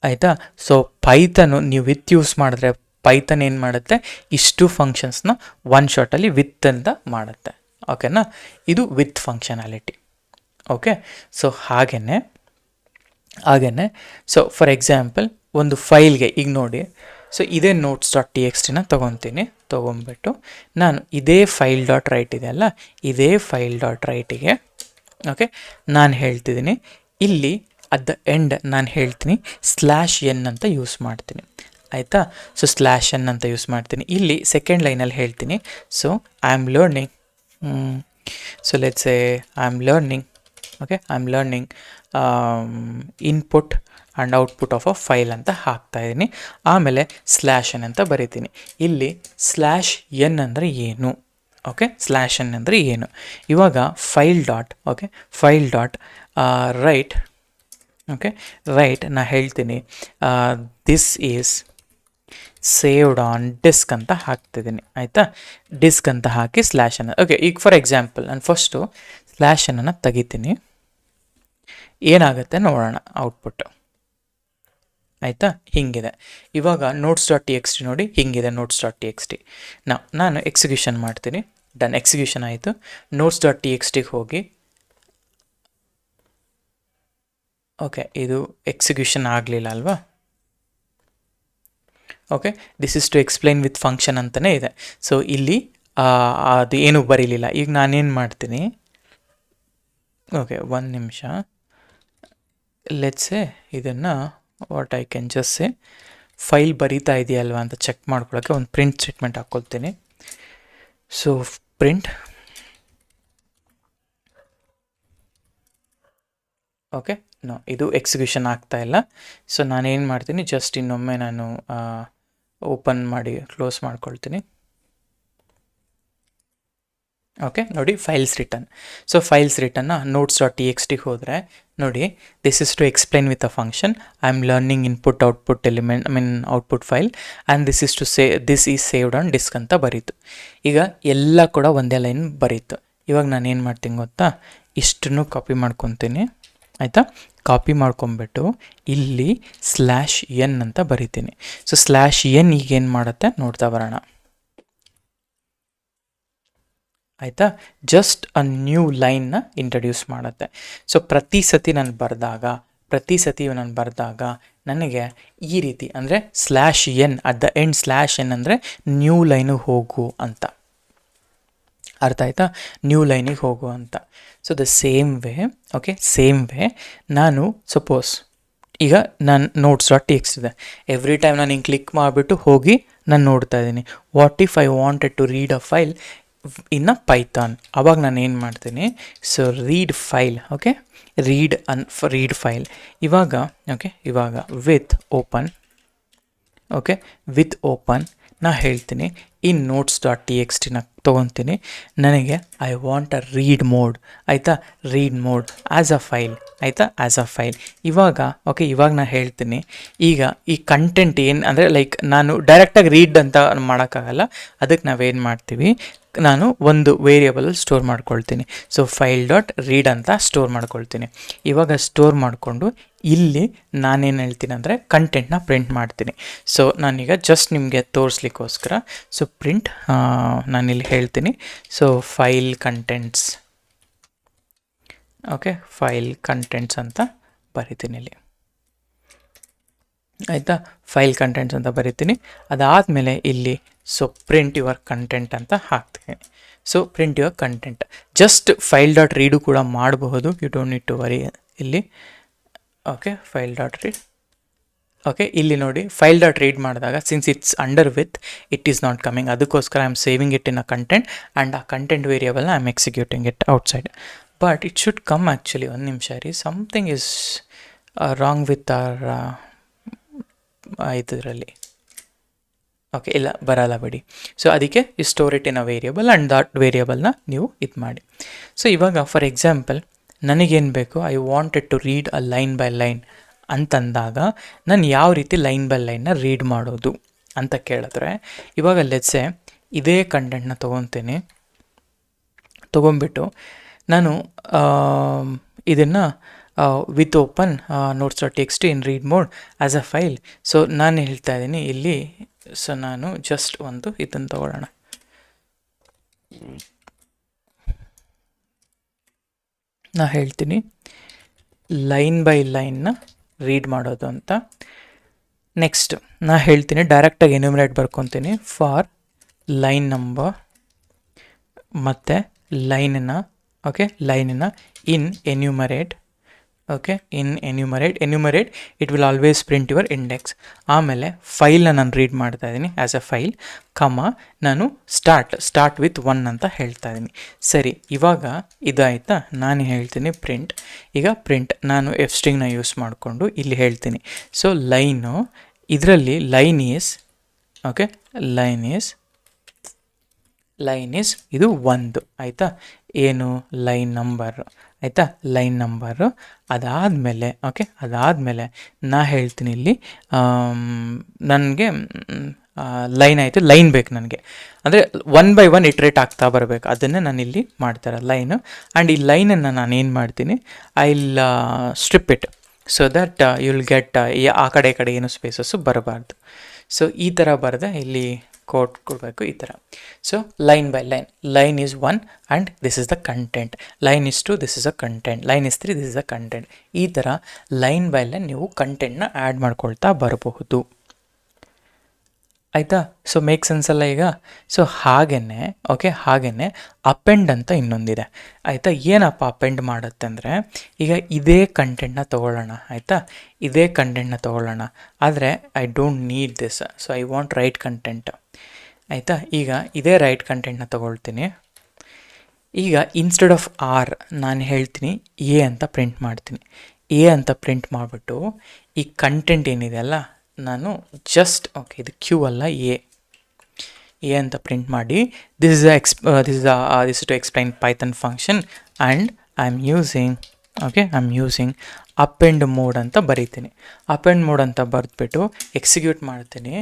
ಆಯಿತಾ? ಸೊ ಪೈಥನು ನೀವು ವಿತ್ ಯೂಸ್ ಮಾಡಿದ್ರೆ ಪೈಥನ್ ಏನು ಮಾಡುತ್ತೆ, ಇಷ್ಟು ಫಂಕ್ಷನ್ಸ್ನ ಒನ್ ಶಾಟಲ್ಲಿ ವಿತ್ ಅಂತ ಮಾಡುತ್ತೆ. ಓಕೆನಾ? ಇದು ವಿತ್ ಫಂಕ್ಷನಾಲಿಟಿ. ಓಕೆ, ಸೊ ಹಾಗೇ ಸೊ ಫಾರ್ ಎಕ್ಸಾಂಪಲ್ ಒಂದು ಫೈಲ್ಗೆ ಈಗ ನೋಡಿ, ಸೊ ಇದೇ ನೋಟ್ಸ್ ಡಾಟ್ ಟಿ ಎಕ್ಸ್ ಟಿನ ತೊಗೊತೀನಿ. ತೊಗೊಂಬಿಟ್ಟು ನಾನು ಇದೇ ಫೈಲ್ ಡಾಟ್ ರೈಟ್ ಇದೆಯಲ್ಲ, ಇದೇ ಫೈಲ್ ಡಾಟ್ ರೈಟಿಗೆ ಓಕೆ ನಾನು ಹೇಳ್ತಿದ್ದೀನಿ, ಇಲ್ಲಿ ಅಟ್ ದ ಎಂಡ್ ನಾನು ಹೇಳ್ತೀನಿ /n ಅಂತ ಯೂಸ್ ಮಾಡ್ತೀನಿ. ಆಯಿತಾ? ಸೊ /n ಅಂತ ಯೂಸ್ ಮಾಡ್ತೀನಿ. ಇಲ್ಲಿ ಸೆಕೆಂಡ್ ಲೈನಲ್ಲಿ ಹೇಳ್ತೀನಿ, so I am learning, so let's say I am learning, okay I am learning input and output of a file ಅಂತ ಹಾಕ್ತಾಯಿದ್ದೀನಿ. ಆಮೇಲೆ /n ಅಂತ ಬರಿತೀನಿ. ಇಲ್ಲಿ /n ಅಂದರೆ ಏನು, ಓಕೆ /n ಅಂದರೆ ಏನು. ಇವಾಗ file dot okay file dot write okay write ನಾ ಹೇಳ್ತೀನಿ this is saved on disk ಅಂತ ಹಾಕ್ತಿದ್ದೀನಿ. ಆಯಿತಾ? ಡಿಸ್ಕ್ ಅಂತ ಹಾಕಿ /n. ಓಕೆ, ಈಗ ಫಾರ್ ಎಕ್ಸಾಂಪಲ್ ನಾನು ಫಸ್ಟು /n ತೆಗಿತೀನಿ, ಏನಾಗುತ್ತೆ ನೋಡೋಣ ಔಟ್ಪುಟ್. ಆಯಿತಾ? ಹೀಗಿದೆ. ಇವಾಗ notes dot T X t ನೋಡಿ ಹೀಗಿದೆ notes dot T X t. ನಾನು ಎಕ್ಸಿಕ್ಯೂಷನ್ ಮಾಡ್ತೀನಿ. ಡನ್, ಎಕ್ಸಿಕ್ಯೂಷನ್ ಆಯಿತು. ನೋಟ್ಸ್ ಡಾಟ್ ಟಿ ಎಕ್ಸ್ ಟಿಗೆ ಹೋಗಿ, ಓಕೆ ಇದು ಎಕ್ಸಿಕ್ಯೂಷನ್ ಆಗಲಿಲ್ಲ ಅಲ್ವಾ? Okay, this is to explain with function ಅಂತಲೇ ಇದೆ. ಸೊ ಇಲ್ಲಿ ಅದು ಏನೂ ಬರೀಲಿಲ್ಲ. ಈಗ ನಾನೇನು ಮಾಡ್ತೀನಿ, ಓಕೆ ಒಂದು ನಿಮಿಷ, ಲೆಟ್ಸೆ ಇದನ್ನು what I can just say file ಬರೀತಾ ಇದೆಯಲ್ವ ಅಂತ ಚೆಕ್ ಮಾಡ್ಕೊಳ್ಳೋಕ್ಕೆ ಒಂದು ಪ್ರಿಂಟ್ ಸ್ಟೇಟ್ಮೆಂಟ್ ಹಾಕ್ಕೊಳ್ತೀನಿ. ಸೊ ಪ್ರಿಂಟ್ ಓಕೆ ನೋ, ಇದು ಎಕ್ಸಿಕ್ಯೂಷನ್ ಆಗ್ತಾ ಇಲ್ಲ. ಸೊ ನಾನೇನು ಮಾಡ್ತೀನಿ, ಜಸ್ಟ್ ಇನ್ನೊಮ್ಮೆ ನಾನು ಓಪನ್ ಮಾಡಿ ಕ್ಲೋಸ್ ಮಾಡ್ಕೊಳ್ತೀನಿ. ಓಕೆ ನೋಡಿ ಫೈಲ್ಸ್ ರಿಟರ್ನ್. ಸೊ ಫೈಲ್ಸ್ ರಿಟರ್ನ ನೋಟ್ಸ್ ಡಾಟ್ ಟಿ ಎಕ್ಸ್ ಟಿಗೆ ಹೋದರೆ ನೋಡಿ this is to explain with a function I am learning input output element output file and this is to this is saved on disk ಅಂತ ಬರೀತು. ಈಗ ಎಲ್ಲ ಕೂಡ ಒಂದೇ ಲೈನ್ ಬರೀತು. ಇವಾಗ ನಾನು ಏನು ಮಾಡ್ತೀನಿ ಗೊತ್ತಾ, ಇಷ್ಟನ್ನು ಕಾಪಿ ಮಾಡ್ಕೊತೀನಿ. ಆಯಿತಾ? ಕಾಪಿ ಮಾಡ್ಕೊಂಬಿಟ್ಟು ಇಲ್ಲಿ /n ಅಂತ ಬರಿತೀನಿ. ಸೊ /n ಈಗೇನು ಮಾಡುತ್ತೆ ನೋಡ್ತಾ ಬರೋಣ. ಆಯಿತಾ? ಜಸ್ಟ್ ಅ ನ್ಯೂ ಲೈನ್ನ ಇಂಟ್ರಡ್ಯೂಸ್ ಮಾಡುತ್ತೆ. ಸೊ ಪ್ರತಿ ಸತಿ ನಾನು ಬರೆದಾಗ ನನಗೆ ಈ ರೀತಿ ಅಂದರೆ /n at the end /n ಅಂದರೆ ನ್ಯೂ ಲೈನಿಗೆ ಹೋಗು ಅಂತ. ಅರ್ಥ ಆಯ್ತಾ? ನ್ಯೂ ಲೈನಿಗೆ ಹೋಗು ಅಂತ. ಸೊ ದ ಸೇಮ್ ವೇ ನಾನು ಸಪೋಸ್ ಈಗ ನಾನು ನೋಟ್ಸ್ ಡಾಟ್ ಟಿ ಎಕ್ಸ್ ಇದೆ, ಎವ್ರಿ ಟೈಮ್ ನಾನು ಹಿಂಗೆ ಕ್ಲಿಕ್ ಮಾಡಿಬಿಟ್ಟು ಹೋಗಿ ನಾನು ನೋಡ್ತಾ ಇದ್ದೀನಿ what if I wanted to read a file in a Python. ಅವಾಗ ನಾನು ಏನು ಮಾಡ್ತೀನಿ, so read file okay read file ಇವಾಗ ವಿತ್ ಓಪನ್ ನಾ ಹೇಳ್ತೀನಿ ಈ ನೋಟ್ಸ್ ಡಾಟ್ ಟಿ ಎಕ್ಸ್ ಟಿನ ತೊಗೊತೀನಿ. ನನಗೆ I want a read mode. ಆಯಿತಾ? Read mode as a file. ಆಯಿತಾ? As a file. ಇವಾಗ ನಾನು ಹೇಳ್ತೀನಿ, ಈಗ ಈ ಕಂಟೆಂಟ್ ಏನು ಅಂದರೆ ಲೈಕ್ ನಾನು ಡೈರೆಕ್ಟಾಗಿ ರೀಡ್ ಅಂತ ಮಾಡೋಕ್ಕಾಗಲ್ಲ. ಅದಕ್ಕೆ ನಾವೇನು ಮಾಡ್ತೀವಿ, ನಾನು ಒಂದು ವೇರಿಯೇಬಲಲ್ಲಿ ಸ್ಟೋರ್ ಮಾಡ್ಕೊಳ್ತೀನಿ. ಸೊ ಫೈಲ್ ಡಾಟ್ ರೀಡ್ ಅಂತ ಸ್ಟೋರ್ ಮಾಡ್ಕೊಳ್ತೀನಿ. ಇವಾಗ ಸ್ಟೋರ್ ಮಾಡಿಕೊಂಡು ಇಲ್ಲಿ ನಾನೇನು ಹೇಳ್ತೀನಿ ಅಂದರೆ ಕಂಟೆಂಟ್ನ ಪ್ರಿಂಟ್ ಮಾಡ್ತೀನಿ. ಸೊ ನಾನೀಗ ಜಸ್ಟ್ ನಿಮಗೆ ತೋರಿಸ್ಲಿಕ್ಕೋಸ್ಕರ ಸೊ ಪ್ರಿಂಟ್ ನಾನಿಲ್ಲಿ ಹೇಳ್ತೀನಿ, ಸೊ ಫೈಲ್ ಕಂಟೆಂಟ್ಸ್ ಅಂತ ಬರಿತೀನಿ ಇಲ್ಲಿ. ಆಯಿತಾ? ಫೈಲ್ ಕಂಟೆಂಟ್ಸ್ ಅಂತ ಬರಿತೀನಿ. ಅದಾದಮೇಲೆ ಇಲ್ಲಿ ಸೊ ಪ್ರಿಂಟ್ ಯುವರ್ ಕಂಟೆಂಟ್ ಅಂತ ಹಾಕ್ತೀನಿ. So print your content just file dot read ಕೂಡ ಮಾಡಬಹುದು, you don't need to worry. ಇಲ್ಲಿ ಫೈಲ್ ಡಾಟ್ ರೀಡ್ ಇಲ್ಲಿ ನೋಡಿ ಫೈಲ್ ಡಾಟ್ ರೀಡ್ ಮಾಡಿದಾಗ since it's under with it is not coming, ಅದಕ್ಕೋಸ್ಕರ I am saving it in a content and ಆ content ವೇರಿಯೇಬಲ್ನ I am executing it outside. But it should come actually. ಒಂದು ನಿಮಿಷ ರೀ, something is wrong with our ಇದರಲ್ಲಿ. ಇಲ್ಲ ಬರಲ್ಲ ಬಿಡಿ. ಸೊ ಅದಕ್ಕೆ store it in a variable and that ವೇರಿಯೇಬಲ್ನ ನೀವು ಇದು ಮಾಡಿ. ಸೊ ಇವಾಗ ಫಾರ್ ಎಕ್ಸಾಂಪಲ್ ನನಗೇನು ಬೇಕು, I wanted to read a line by line ಅಂತಂದಾಗ ನಾನು ಯಾವ ರೀತಿ ಲೈನ್ ಬೈ ಲೈನ್ನ ರೀಡ್ ಮಾಡೋದು ಅಂತ ಕೇಳಿದ್ರೆ, ಇವಾಗ ಲೆಟ್ಸೆ ಇದೇ ಕಂಟೆಂಟ್ನ ತೊಗೊತೀನಿ, ತೊಗೊಂಬಿಟ್ಟು ನಾನು ಇದನ್ನು with open notes.txt in read mode as a file. So ನಾನು ಹೇಳ್ತಾ ಇದ್ದೀನಿ ಇಲ್ಲಿ, ಸೊ ನಾನು ಜಸ್ಟ್ ಒಂದು ಇದನ್ನು ತಗೊಳ್ಳೋಣ, ನಾ ಹೇಳ್ತೀನಿ ಲೈನ್ ಬೈ ಲೈನ್ನ ರೀಡ್ ಮಾಡೋದು ಅಂತ. ನೆಕ್ಸ್ಟ್ ನಾ ಹೇಳ್ತೀನಿ ಡೈರೆಕ್ಟಾಗಿ ಎನ್ಯುಮರೇಟ್ ಬರ್ಕೊತೀನಿ ಫಾರ್ ಲೈನ್ ನಂಬರ್ ಮತ್ತು ಲೈನನ್ನ, ಓಕೆ, ಲೈನನ್ನ in enumerate, okay, in enumerate it will always print your index. ಆಮೇಲೆ ಫೈಲ್ನ ನಾನು ರೀಡ್ ಮಾಡ್ತಾ ಇದ್ದೀನಿ ಆ್ಯಸ್ ಅ ಫೈಲ್, ನಾನು ಸ್ಟಾರ್ಟ್ ವಿತ್ 1 ಅಂತ ಹೇಳ್ತಾ ಇದ್ದೀನಿ. ಸರಿ, ಇವಾಗ ಇದಾಯ್ತಾ, ನಾನು ಹೇಳ್ತೀನಿ ಪ್ರಿಂಟ್. ಈಗ ಪ್ರಿಂಟ್ ನಾನು ಎಫ್ ಸ್ಟ್ರಿಂಗ್ನ ಯೂಸ್ ಮಾಡಿಕೊಂಡು ಇಲ್ಲಿ ಹೇಳ್ತೀನಿ. ಸೊ ಲೈನು, ಇದರಲ್ಲಿ line is, okay, line is ಇದು 1 ಆಯಿತಾ, ಏನು ಲೈನ್ ನಂಬರು ಆಯಿತಾ, ಲೈನ್ ನಂಬರು. ಅದಾದಮೇಲೆ ಓಕೆ, ಅದಾದಮೇಲೆ ನಾ ಹೇಳ್ತೀನಿ ಇಲ್ಲಿ ನನಗೆ ಲೈನ್ ಆಯಿತು, ಲೈನ್ ಬೇಕು ನನಗೆ, ಅಂದರೆ 1 by 1 ಇಟ್ರೇಟ್ ಆಗ್ತಾ ಬರಬೇಕು, ಅದನ್ನೇ ನಾನು ಇಲ್ಲಿ ಮಾಡ್ತಾರೆ ಲೈನು. ಆ್ಯಂಡ್ ಈ ಲೈನನ್ನು ನಾನು ಏನು ಮಾಡ್ತೀನಿ, I will strip it so that you will get ಆ ಕಡೆ ಏನು ಸ್ಪೇಸಸ್ಸು ಬರಬಾರ್ದು. ಸೊ ಈ ಥರ ಬರೆದೆ ಇಲ್ಲಿ ಕೋಡ್ ಕೊಡಬೇಕು ಈ ಥರ. So line by line is 1 and this is the content, line is 2 this is a content, line is 3 this is a content. ಈ ಥರ ಲೈನ್ ಬೈ ಲೈನ್ ನೀವು ಕಂಟೆಂಟ್ನ ಆ್ಯಡ್ ಮಾಡ್ಕೊಳ್ತಾ ಬರಬಹುದು ಆಯಿತಾ. ಸೊ ಮೇಕ್ ಸೆನ್ಸ್ ಅಲ್ಲ ಈಗ. ಸೊ ಹಾಗೆಯೇ ಓಕೆ, ಹಾಗೆಯೇ ಅಪೆಂಡ್ ಅಂತ ಇನ್ನೊಂದಿದೆ ಆಯಿತಾ. ಏನಪ್ಪ ಅಪೆಂಡ್ ಮಾಡುತ್ತೆ ಅಂದರೆ, ಈಗ ಇದೇ ಕಂಟೆಂಟ್ನ ತೊಗೊಳ್ಳೋಣ ಆಯಿತಾ, ಇದೇ ಕಂಟೆಂಟ್ನ ತೊಗೊಳ್ಳೋಣ, ಆದರೆ I don't need this, so I want right content ಆಯಿತಾ. ಈಗ ಇದೇ ರೈಟ್ ಕಂಟೆಂಟ್ನ ತೊಗೊಳ್ತೀನಿ. ಈಗ ಇನ್ಸ್ಟೆಡ್ ಆಫ್ ಆರ್ ನಾನು ಹೇಳ್ತೀನಿ ಎ ಅಂತ ಪ್ರಿಂಟ್ ಮಾಡ್ತೀನಿ. ಎ ಅಂತ ಪ್ರಿಂಟ್ ಮಾಡಿಬಿಟ್ಟು ಈ ಕಂಟೆಂಟ್ ಏನಿದೆ ಅಲ್ಲ, ನಾನು ಜಸ್ಟ್ ಓಕೆ, ಇದು ಕ್ಯೂ ಅಲ್ಲ, ಎ ಅಂತ ಪ್ರಿಂಟ್ ಮಾಡಿ, this is to explain Python function and I am using append mode ಅಂತ ಬರೀತೀನಿ. ಅಪೆಂಡ್ ಮೋಡ್ ಅಂತ ಬರೆದ್ಬಿಟ್ಟು ಎಕ್ಸಿಕ್ಯೂಟ್ ಮಾಡ್ತೀನಿ.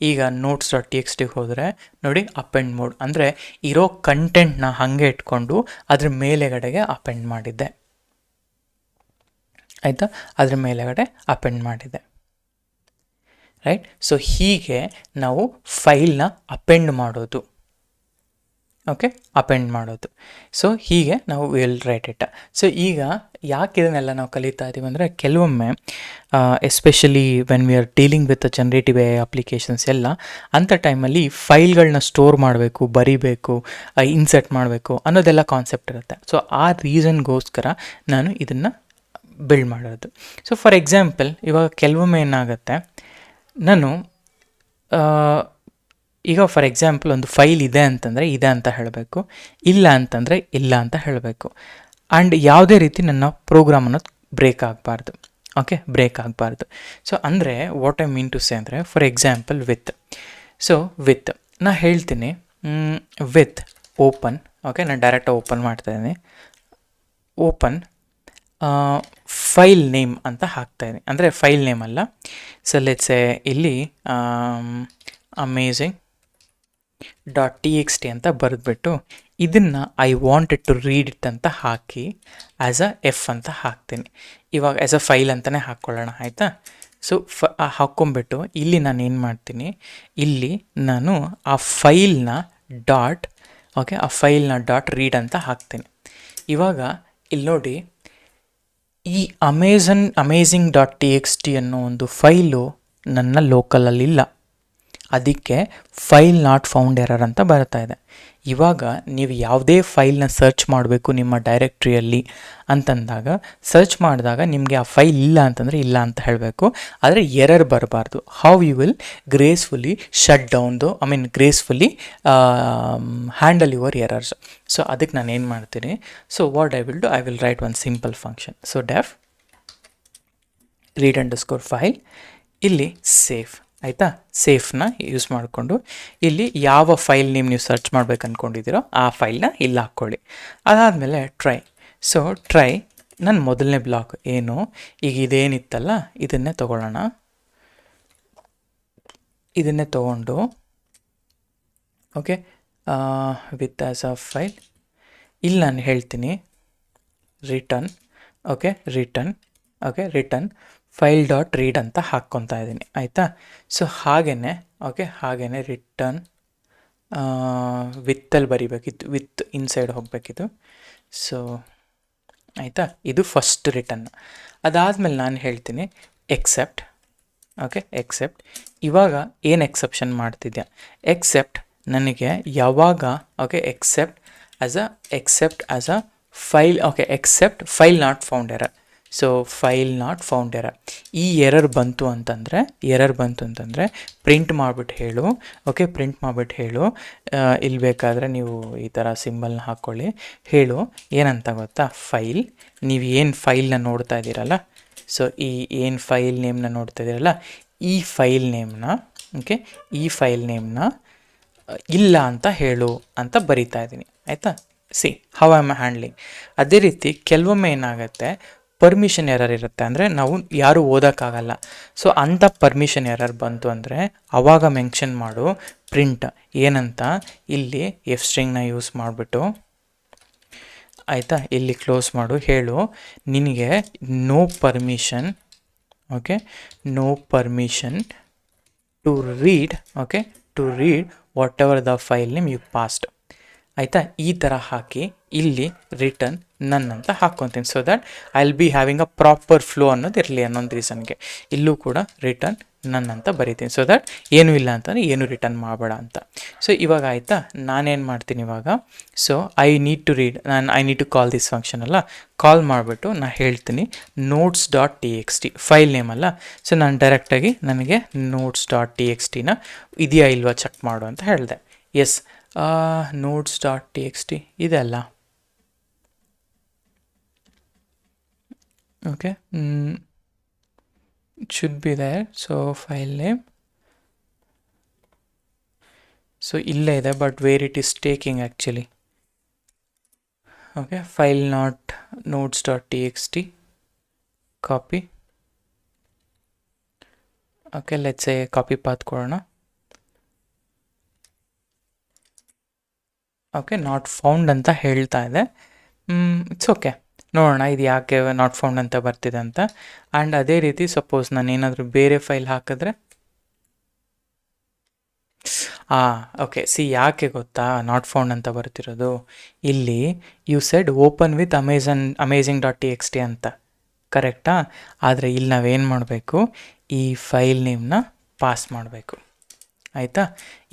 ಈಗ notes.txt ಹೋದರೆ ನೋಡಿ, ಅಪೆಂಡ್ ಮೋಡ್ ಅಂದರೆ ಇರೋ ಕಂಟೆಂಟ್ನ ಹಾಗೆ ಇಟ್ಕೊಂಡು ಅದ್ರ ಮೇಲೆಗಡೆಗೆ ಅಪೆಂಡ್ ಮಾಡಿದ್ದೆ ಆಯಿತಾ, ಅದ್ರ ಮೇಲೆಗಡೆ ಅಪೆಂಡ್ ಮಾಡಿದ್ದೆ ರೈಟ್. ಸೊ ಹೀಗೆ ನಾವು ಫೈಲ್ನ ಅಪೆಂಡ್ ಮಾಡೋದು, ಓಕೆ, ಅಪೆಂಡ್ ಮಾಡೋದು. ಸೊ ಹೀಗೆ ನಾವು ವಿಲ್ ರೈಟ್ ಇಟ್. ಸೊ ಈಗ ಯಾಕೆ ಇದನ್ನೆಲ್ಲ ನಾವು ಕಲಿತಾ ಇದ್ದೀವಿ ಅಂದರೆ, ಕೆಲವೊಮ್ಮೆ especially when we are dealing with generative AI applications ಎಲ್ಲ, ಅಂಥ ಟೈಮಲ್ಲಿ ಫೈಲ್ಗಳನ್ನ ಸ್ಟೋರ್ ಮಾಡಬೇಕು, ಬರಿಬೇಕು, ಇನ್ಸರ್ಟ್ ಮಾಡಬೇಕು ಅನ್ನೋದೆಲ್ಲ ಕಾನ್ಸೆಪ್ಟ್ ಇರುತ್ತೆ. ಸೊ ಆ ರೀಸನ್ಗೋಸ್ಕರ ನಾನು ಇದನ್ನು ಬಿಲ್ಡ್ ಮಾಡೋದು. ಸೊ ಫಾರ್ ಎಕ್ಸಾಂಪಲ್, ಇವಾಗ ಕೆಲವೊಮ್ಮೆ ಏನಾಗುತ್ತೆ, ನಾನು ಈಗ ಫಾರ್ ಎಕ್ಸಾಂಪಲ್ ಒಂದು ಫೈಲ್ ಇದೆ ಅಂತಂದರೆ ಇದೆ ಅಂತ ಹೇಳಬೇಕು, ಇಲ್ಲ ಅಂತಂದರೆ ಇಲ್ಲ ಅಂತ ಹೇಳಬೇಕು. ಆ್ಯಂಡ್ ಯಾವುದೇ ರೀತಿ ನನ್ನ ಪ್ರೋಗ್ರಾಮ್ ಅನ್ನೋದು ಬ್ರೇಕ್ ಆಗಬಾರ್ದು, ಓಕೆ, ಬ್ರೇಕ್ ಆಗಬಾರ್ದು. ಸೊ ಅಂದರೆ what I mean to say ಅಂದರೆ, ಫಾರ್ ಎಕ್ಸಾಂಪಲ್ ವಿತ್ ನಾ ಹೇಳ್ತೀನಿ ವಿತ್ ಓಪನ್, ಓಕೆ, ನಾನು ಡೈರೆಕ್ಟಾಗಿ ಓಪನ್ ಮಾಡ್ತಾಯಿದ್ದೀನಿ, ಓಪನ್ ಫೈಲ್ ನೇಮ್ ಅಂತ ಹಾಕ್ತಾಯಿದ್ದೀನಿ, ಅಂದರೆ ಫೈಲ್ ನೇಮ್ ಅಲ್ಲ. ಸೊ ಲೆಟ್ಸ್ ಇಲ್ಲಿ amazing.txt ಅಂತ ಬರೆದ್ಬಿಟ್ಟು ಇದನ್ನು I wanted to read it ಅಂತ ಹಾಕಿ ಆ್ಯಸ್ ಅ ಎಫ್ ಅಂತ ಹಾಕ್ತೀನಿ. ಇವಾಗ ಆ್ಯಸ್ ಅ ಫೈಲ್ ಅಂತಲೇ ಹಾಕ್ಕೊಳ್ಳೋಣ ಆಯಿತಾ. ಸೊ ಹಾಕ್ಕೊಂಬಿಟ್ಟು ಇಲ್ಲಿ ನಾನು ಏನು ಮಾಡ್ತೀನಿ, ಇಲ್ಲಿ ನಾನು ಆ ಫೈಲ್ನ ಡಾಟ್, ಓಕೆ, ಆ ಫೈಲ್ನ ಡಾಟ್ ರೀಡ್ ಅಂತ ಹಾಕ್ತೀನಿ. ಇವಾಗ ಇಲ್ಲಿ ನೋಡಿ, ಈ amazing.txt ಅನ್ನೋ ಒಂದು ಫೈಲು ನನ್ನ ಲೋಕಲಲ್ಲಿಲ್ಲ, ಅದಕ್ಕೆ ಫೈಲ್ ನಾಟ್ ಫೌಂಡ್ ಎರರ್ ಅಂತ ಬರ್ತಾ ಇದೆ. ಇವಾಗ ನೀವು ಯಾವುದೇ ಫೈಲ್ನ ಸರ್ಚ್ ಮಾಡಬೇಕು ನಿಮ್ಮ ಡೈರೆಕ್ಟ್ರಿಯಲ್ಲಿ ಅಂತಂದಾಗ, ಸರ್ಚ್ ಮಾಡಿದಾಗ ನಿಮಗೆ ಆ ಫೈಲ್ ಇಲ್ಲ ಅಂತಂದರೆ ಇಲ್ಲ ಅಂತ ಹೇಳಬೇಕು, ಆದರೆ ಎರರ್ ಬರಬಾರ್ದು. How you will gracefully shut down gracefully handle your errors. So ಅದಕ್ಕೆ ನಾನು ಏನು ಮಾಡ್ತೀನಿ, so what I will write one simple function. So def read_file, ಇಲ್ಲಿ ಸೇಫ್ ಆಯಿತಾ, ಸೇಫ್ನ ಯೂಸ್ ಮಾಡಿಕೊಂಡು ಇಲ್ಲಿ ಯಾವ ಫೈಲ್ ನೇಮ್ ನೀವು ಸರ್ಚ್ ಮಾಡ್ಬೇಕು ಅಂದ್ಕೊಂಡಿದ್ದೀರೋ ಆ ಫೈಲ್ನ ಇಲ್ಲಿ ಹಾಕ್ಕೊಳ್ಳಿ. ಅದಾದಮೇಲೆ ಟ್ರೈ. ಸೊ ಟ್ರೈ ನನ್ನ ಮೊದಲನೇ ಬ್ಲಾಕ್ ಏನು, ಈಗ ಇದೇನಿತ್ತಲ್ಲ ಇದನ್ನೇ ತಗೊಳ್ಳೋಣ. ಇದನ್ನೇ ತೊಗೊಂಡು okay with as a file ಇಲ್ಲಿ ನಾನು ಹೇಳ್ತೀನಿ return return file dot read ಅಂತ ಹಾಕ್ಕೊತಾ ಇದ್ದೀನಿ, ಆಯಿತಾ. ಸೊ ಹಾಗೆಯೇ ರಿಟರ್ನ್ ವಿತ್ತಲ್ಲಿ ಬರಿಬೇಕಿತ್ತು, ವಿತ್ ಇನ್ಸೈಡ್ ಹೋಗಬೇಕಿತ್ತು. ಸೊ ಆಯಿತಾ, ಇದು ಫಸ್ಟ್ ರಿಟರ್ನ್. ಅದಾದಮೇಲೆ ನಾನು ಹೇಳ್ತೀನಿ ಎಕ್ಸೆಪ್ಟ್ ಇವಾಗ ಏನು ಎಕ್ಸೆಪ್ಷನ್ ಮಾಡ್ತಿದ್ಯಾ, ಎಕ್ಸೆಪ್ಟ್ ನನಗೆ ಯಾವಾಗ except as a file except file not found error. So file not found error, ಈ ಎರರ್ ಬಂತು ಅಂತಂದರೆ ಪ್ರಿಂಟ್ ಮಾಡಿಬಿಟ್ಟು ಹೇಳು. ಇಲ್ಲಿ ಬೇಕಾದರೆ ನೀವು ಈ ಥರ ಸಿಂಬಲ್ನ ಹಾಕ್ಕೊಳ್ಳಿ, ಹೇಳು ಏನಂತ ಗೊತ್ತಾ, ಫೈಲ್, ನೀವು ಏನು ಫೈಲ್ನ ನೋಡ್ತಾ ಇದ್ದೀರಲ್ಲ, ಸೊ ಈ ಏನು ಫೈಲ್ ನೇಮ್ನ ನೋಡ್ತಾ ಇದ್ದೀರಲ್ಲ, ಈ ಫೈಲ್ ನೇಮ್ನ ಇಲ್ಲ ಅಂತ ಹೇಳು ಅಂತ ಬರಿತಾ ಇದ್ದೀನಿ, ಆಯಿತಾ. C how I am handling. ಅದೇ ರೀತಿ ಕೆಲವೊಮ್ಮೆ ಏನಾಗುತ್ತೆ, ಪರ್ಮಿಷನ್ ಎರರ್ ಇರುತ್ತೆ, ಅಂದರೆ ನಾವು ಯಾರೂ ಓದೋಕ್ಕಾಗಲ್ಲ. ಸೊ ಅಂಥ ಪರ್ಮಿಷನ್ ಎರರ್ ಬಂತು ಅಂದರೆ ಆವಾಗ ಮೆನ್ಷನ್ ಮಾಡು ಪ್ರಿಂಟ್ ಏನಂತ, ಇಲ್ಲಿ ಎಫ್ ಸ್ಟ್ರಿಂಗ್ನ ಯೂಸ್ ಮಾಡಿಬಿಟ್ಟು, ಆಯಿತಾ, ಇಲ್ಲಿ ಕ್ಲೋಸ್ ಮಾಡು, ಹೇಳು ನಿನಗೆ no permission to read whatever the file name you passed, ಆಯಿತಾ. ಈ ಥರ ಹಾಕಿ ಇಲ್ಲಿ ರಿಟರ್ನ್ ನನ್ ಅಂತ ಹಾಕ್ಕೊತೀನಿ, so that I will be having a proper flow ಅನ್ನೋದು ಇರಲಿ ಅನ್ನೊಂದು ರೀಸನ್ಗೆ. ಇಲ್ಲೂ ಕೂಡ ರಿಟರ್ನ್ ನನ್ ಅಂತ ಬರಿತೀನಿ, ಸೊ ದ್ಯಾಟ್ ಏನೂ ಇಲ್ಲ ಅಂತಂದರೆ ಏನು ರಿಟರ್ನ್ ಮಾಡಬೇಡ ಅಂತ. ಸೊ ಇವಾಗ ಆಯಿತಾ, ನಾನೇನು ಮಾಡ್ತೀನಿ ಇವಾಗ, so I need to call this function ಅಲ್ಲ, ಕಾಲ್ ಮಾಡಿಬಿಟ್ಟು ನಾನು ಹೇಳ್ತೀನಿ notes.txt ಫೈಲ್ ನೇಮ್ ಅಲ್ಲ. ಸೊ ನಾನು ಡೈರೆಕ್ಟಾಗಿ ನನಗೆ notes.txt ಇದೆಯಾ ಇಲ್ವಾ ಚೆಕ್ ಮಾಡು ಅಂತ ಹೇಳಿದೆ. ಎಸ್, notes.txt ಇದೆ ಅಲ್ಲ, okay, it should be there. So file name, so ಇಲ್ಲೇ ಇದೆ, but where it is taking actually. Okay, file not notes.txt, copy. Okay, let's say copy path ಕೊಡೋಣ. ಓಕೆ, ನಾಟ್ ಫೌಂಡ್ ಅಂತ ಹೇಳ್ತಾ ಇದೆ. ಇಟ್ಸ್ ಓಕೆ, ನೋಡೋಣ ಇದು ಯಾಕೆ ನಾಟ್ ಫೌಂಡ್ ಅಂತ ಬರ್ತಿದೆ ಅಂತ. ಆ್ಯಂಡ್ ಅದೇ ರೀತಿ ಸಪೋಸ್ ನಾನು ಏನಾದರೂ ಬೇರೆ ಫೈಲ್ ಹಾಕಿದ್ರೆ, ಓಕೆ, ಸಿ ಯಾಕೆ ಗೊತ್ತಾ ನಾಟ್ ಫೌಂಡ್ ಅಂತ ಬರ್ತಿರೋದು, ಇಲ್ಲಿ you said open with amazing.txt ಅಂತ, ಕರೆಕ್ಟಾ. ಆದರೆ ಇಲ್ಲಿ ನಾವೇನು ಮಾಡಬೇಕು, ಈ ಫೈಲ್ ನೇಮ್ನ ಪಾಸ್ ಮಾಡಬೇಕು, ಆಯಿತಾ.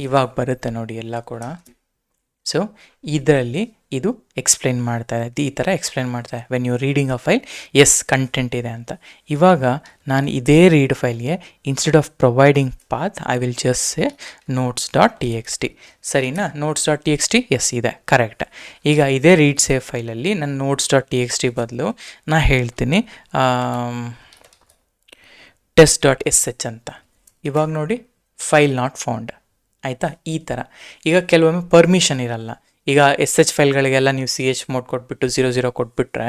ಇವಾಗ ಬರುತ್ತೆ ನೋಡಿ ಎಲ್ಲ ಕೂಡ. ಸೊ ಇದರಲ್ಲಿ ಇದು ಎಕ್ಸ್ಪ್ಲೈನ್ ಮಾಡ್ತಾ ಇದೆ, ಈ ಥರ ಎಕ್ಸ್ಪ್ಲೈನ್ ಮಾಡ್ತಾ ಇದೆ, when you reading a file, ಎಸ್ ಕಂಟೆಂಟ್ ಇದೆ ಅಂತ. ಇವಾಗ ನಾನು ಇದೇ ರೀಡ್ ಫೈಲ್ಗೆ instead of providing path I will just say notes.txt, ಸರಿನಾ. notes.txt ಎಸ್ ಇದೆ, ಕರೆಕ್ಟ್. ಈಗ ಇದೇ ರೀಡ್ ಸೇವ್ ಫೈಲಲ್ಲಿ ನಾನು notes.txt ಬದಲು ನಾ ಹೇಳ್ತೀನಿ test.sh ಅಂತ. ಇವಾಗ ನೋಡಿ ಫೈಲ್ ನಾಟ್ ಫೌಂಡ್, ಆಯಿತಾ. ಈ ಥರ ಈಗ ಕೆಲವೊಮ್ಮೆ ಪರ್ಮಿಷನ್ ಇರಲ್ಲ. ಈಗ SH ಫೈಲ್ಗಳಿಗೆಲ್ಲ ನೀವು CH ಮೋಡ್ ಕೊಟ್ಬಿಟ್ಟು 00 ಕೊಟ್ಬಿಟ್ರೆ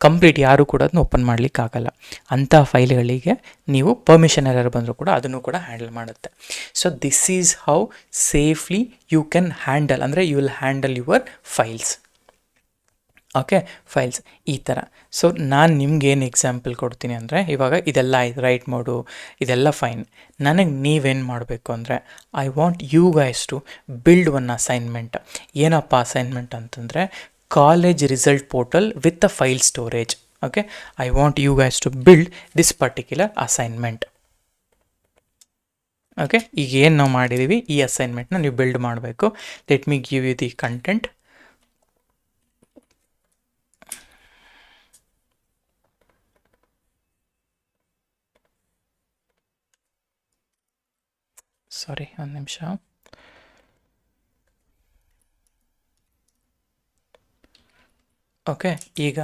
ಕಂಪ್ಲೀಟ್ ಯಾರೂ ಕೂಡ ಅದನ್ನ ಓಪನ್ ಮಾಡಲಿಕ್ಕಾಗಲ್ಲ. ಅಂಥ ಫೈಲ್ಗಳಿಗೆ ನೀವು ಪರ್ಮಿಷನ್ ಎರರ್ ಬಂದರೂ ಕೂಡ ಅದನ್ನು ಕೂಡ ಹ್ಯಾಂಡಲ್ ಮಾಡುತ್ತೆ. So this is how safely you can handle, ಅಂದರೆ you will handle your files. Okay, files ಈ ಥರ. ಸೊ ನಾನು ನಿಮ್ಗೇನು ಎಕ್ಸಾಂಪಲ್ ಕೊಡ್ತೀನಿ ಅಂದರೆ, ಇವಾಗ ಇದೆಲ್ಲ ಆಯ್ತು, ರೈಟ್ ಮೋಡು ಇದೆಲ್ಲ ಫೈನ್. ನನಗೆ ನೀವೇನು ಮಾಡಬೇಕು ಅಂದರೆ, I want you guys to build one assignment. ಏನಪ್ಪ ಅಸೈನ್ಮೆಂಟ್ ಅಂತಂದರೆ, college result portal with a file storage. Okay, I want you guys to build this particular assignment. Okay, ಈಗ ಏನು ನಾವು ಮಾಡಿದ್ದೀವಿ, ಈ ಅಸೈನ್ಮೆಂಟ್ನ ನೀವು ಬಿಲ್ಡ್ ಮಾಡಬೇಕು. Let me give you the content. Sorry, ಒಂದು ನಿಮಿಷ. ಓಕೆ, ಈಗ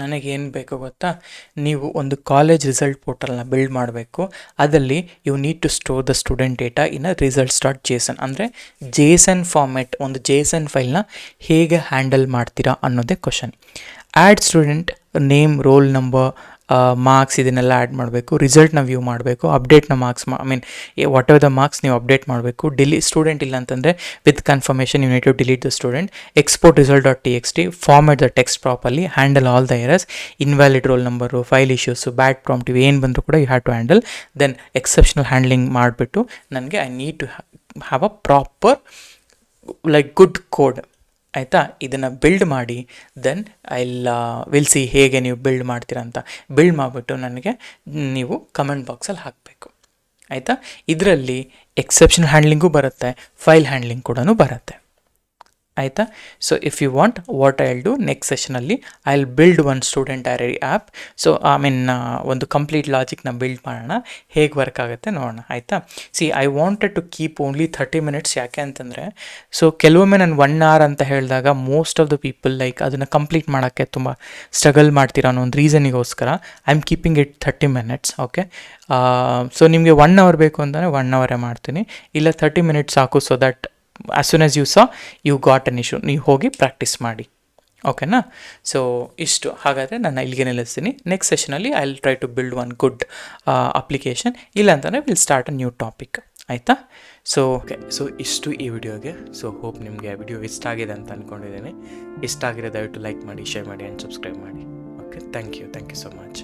ನನಗೇನು ಬೇಕು ಗೊತ್ತಾ, ನೀವು ಒಂದು ಕಾಲೇಜ್ ರಿಸಲ್ಟ್ ಪೋರ್ಟಲ್ನ ಬಿಲ್ಡ್ ಮಾಡಬೇಕು. ಅದರಲ್ಲಿ you need to store the student data in a results.json, ಅಂದರೆ JSON ಫಾರ್ಮೆಟ್, ಒಂದು JSON ಫೈಲ್ನ ಹೇಗೆ ಹ್ಯಾಂಡಲ್ ಮಾಡ್ತೀರಾ ಅನ್ನೋದೇ question. Add student name, roll number, marks ಇದನ್ನೆಲ್ಲ ಆ್ಯಡ್ ಮಾಡಬೇಕು. ರಿಸಲ್ಟ್ನ ವ್ಯೂ ಮಾಡಬೇಕು. ಅಪ್ಡೇಟ್ನ marks whatever the marks ನೀವು ಅಪ್ಡೇಟ್ ಮಾಡಬೇಕು. ಸ್ಟೂಡೆಂಟ್ ಇಲ್ಲ ಅಂತಂದರೆ with confirmation you need to delete the student. Export result dot TXT, format the text properly, handle all the errors, invalid roll number, file issues, bad prompt ಇವು ಏನು ಬಂದರೂ ಕೂಡ you have to handle. Then exceptional handling ಮಾಡಿಬಿಟ್ಟು ನನಗೆ I need to have a proper good code. ಆಯಿತಾ, ಇದನ್ನು build ಮಾಡಿ then will see ಹೇಗೆ ನೀವು ಬಿಲ್ಡ್ ಮಾಡ್ತೀರಾ ಅಂತ. ಬಿಲ್ಡ್ ಮಾಡಿಬಿಟ್ಟು ನನಗೆ ನೀವು ಕಮೆಂಟ್ ಬಾಕ್ಸಲ್ಲಿ ಹಾಕಬೇಕು. ಆಯಿತಾ, ಇದರಲ್ಲಿ ಎಕ್ಸೆಪ್ಷನ್ ಹ್ಯಾಂಡ್ಲಿಂಗು ಬರುತ್ತೆ, ಫೈಲ್ ಹ್ಯಾಂಡ್ಲಿಂಗ್ ಕೂಡ ಬರುತ್ತೆ. ಆಯಿತಾ. So if you want, what I will do next ಸೆಷನಲ್ಲಿ I will build one student diary app. So ಒಂದು ಕಂಪ್ಲೀಟ್ ಲಾಜಿಕ್ನ ಬಿಲ್ಡ್ ಮಾಡೋಣ, ಹೇಗೆ ವರ್ಕ್ ಆಗುತ್ತೆ ನೋಡೋಣ. ಆಯಿತಾ. I wanted to keep only 30 minutes. ಯಾಕೆ ಅಂತಂದರೆ ಕೆಲವೊಮ್ಮೆ ನಾನು 1 hour ಅಂತ ಹೇಳಿದಾಗ ಮೋಸ್ಟ್ ಆಫ್ ದ ಪೀಪಲ್ ಅದನ್ನು ಕಂಪ್ಲೀಟ್ ಮಾಡೋಕ್ಕೆ ತುಂಬ ಸ್ಟ್ರಗಲ್ ಮಾಡ್ತೀರಾ ಅನ್ನೋ ಒಂದು ರೀಸನಿಗೋಸ್ಕರ I am keeping it 30 minutes. Okay, so ನಿಮಗೆ 1 hour ಬೇಕು ಅಂತಲೇ 1 hour ಮಾಡ್ತೀನಿ, ಇಲ್ಲ 30 minutes ಸಾಕು. So that as soon as you saw you got an issue, ನೀವು ಹೋಗಿ ಪ್ರಾಕ್ಟೀಸ್ ಮಾಡಿ. ಓಕೆನಾ. ಸೊ ಇಷ್ಟು. ಹಾಗಾದರೆ ನಾನು ಇಲ್ಲಿಗೆ ನಿಲ್ಲಿಸ್ತೀನಿ. ನೆಕ್ಸ್ಟ್ ಸೆಷನಲ್ಲಿ I will try to build one good application. ಇಲ್ಲ ಅಂತಂದರೆ will start a new topic. ಆಯಿತಾ. ಸೊ ಇಷ್ಟು ಈ ವಿಡಿಯೋಗೆ. ಸೊ ಹೋಪ್ ನಿಮಗೆ ವಿಡಿಯೋ ಇಷ್ಟ ಆಗಿದೆ ಅಂತ ಅಂದ್ಕೊಂಡಿದ್ದೀನಿ. ಇಷ್ಟ ಆಗಿರೋ ದಯವಿಟ್ಟು ಲೈಕ್ ಮಾಡಿ, ಶೇರ್ ಮಾಡಿ ಆ್ಯಂಡ್ ಸಬ್ಸ್ಕ್ರೈಬ್ ಮಾಡಿ. Okay, thank you so much.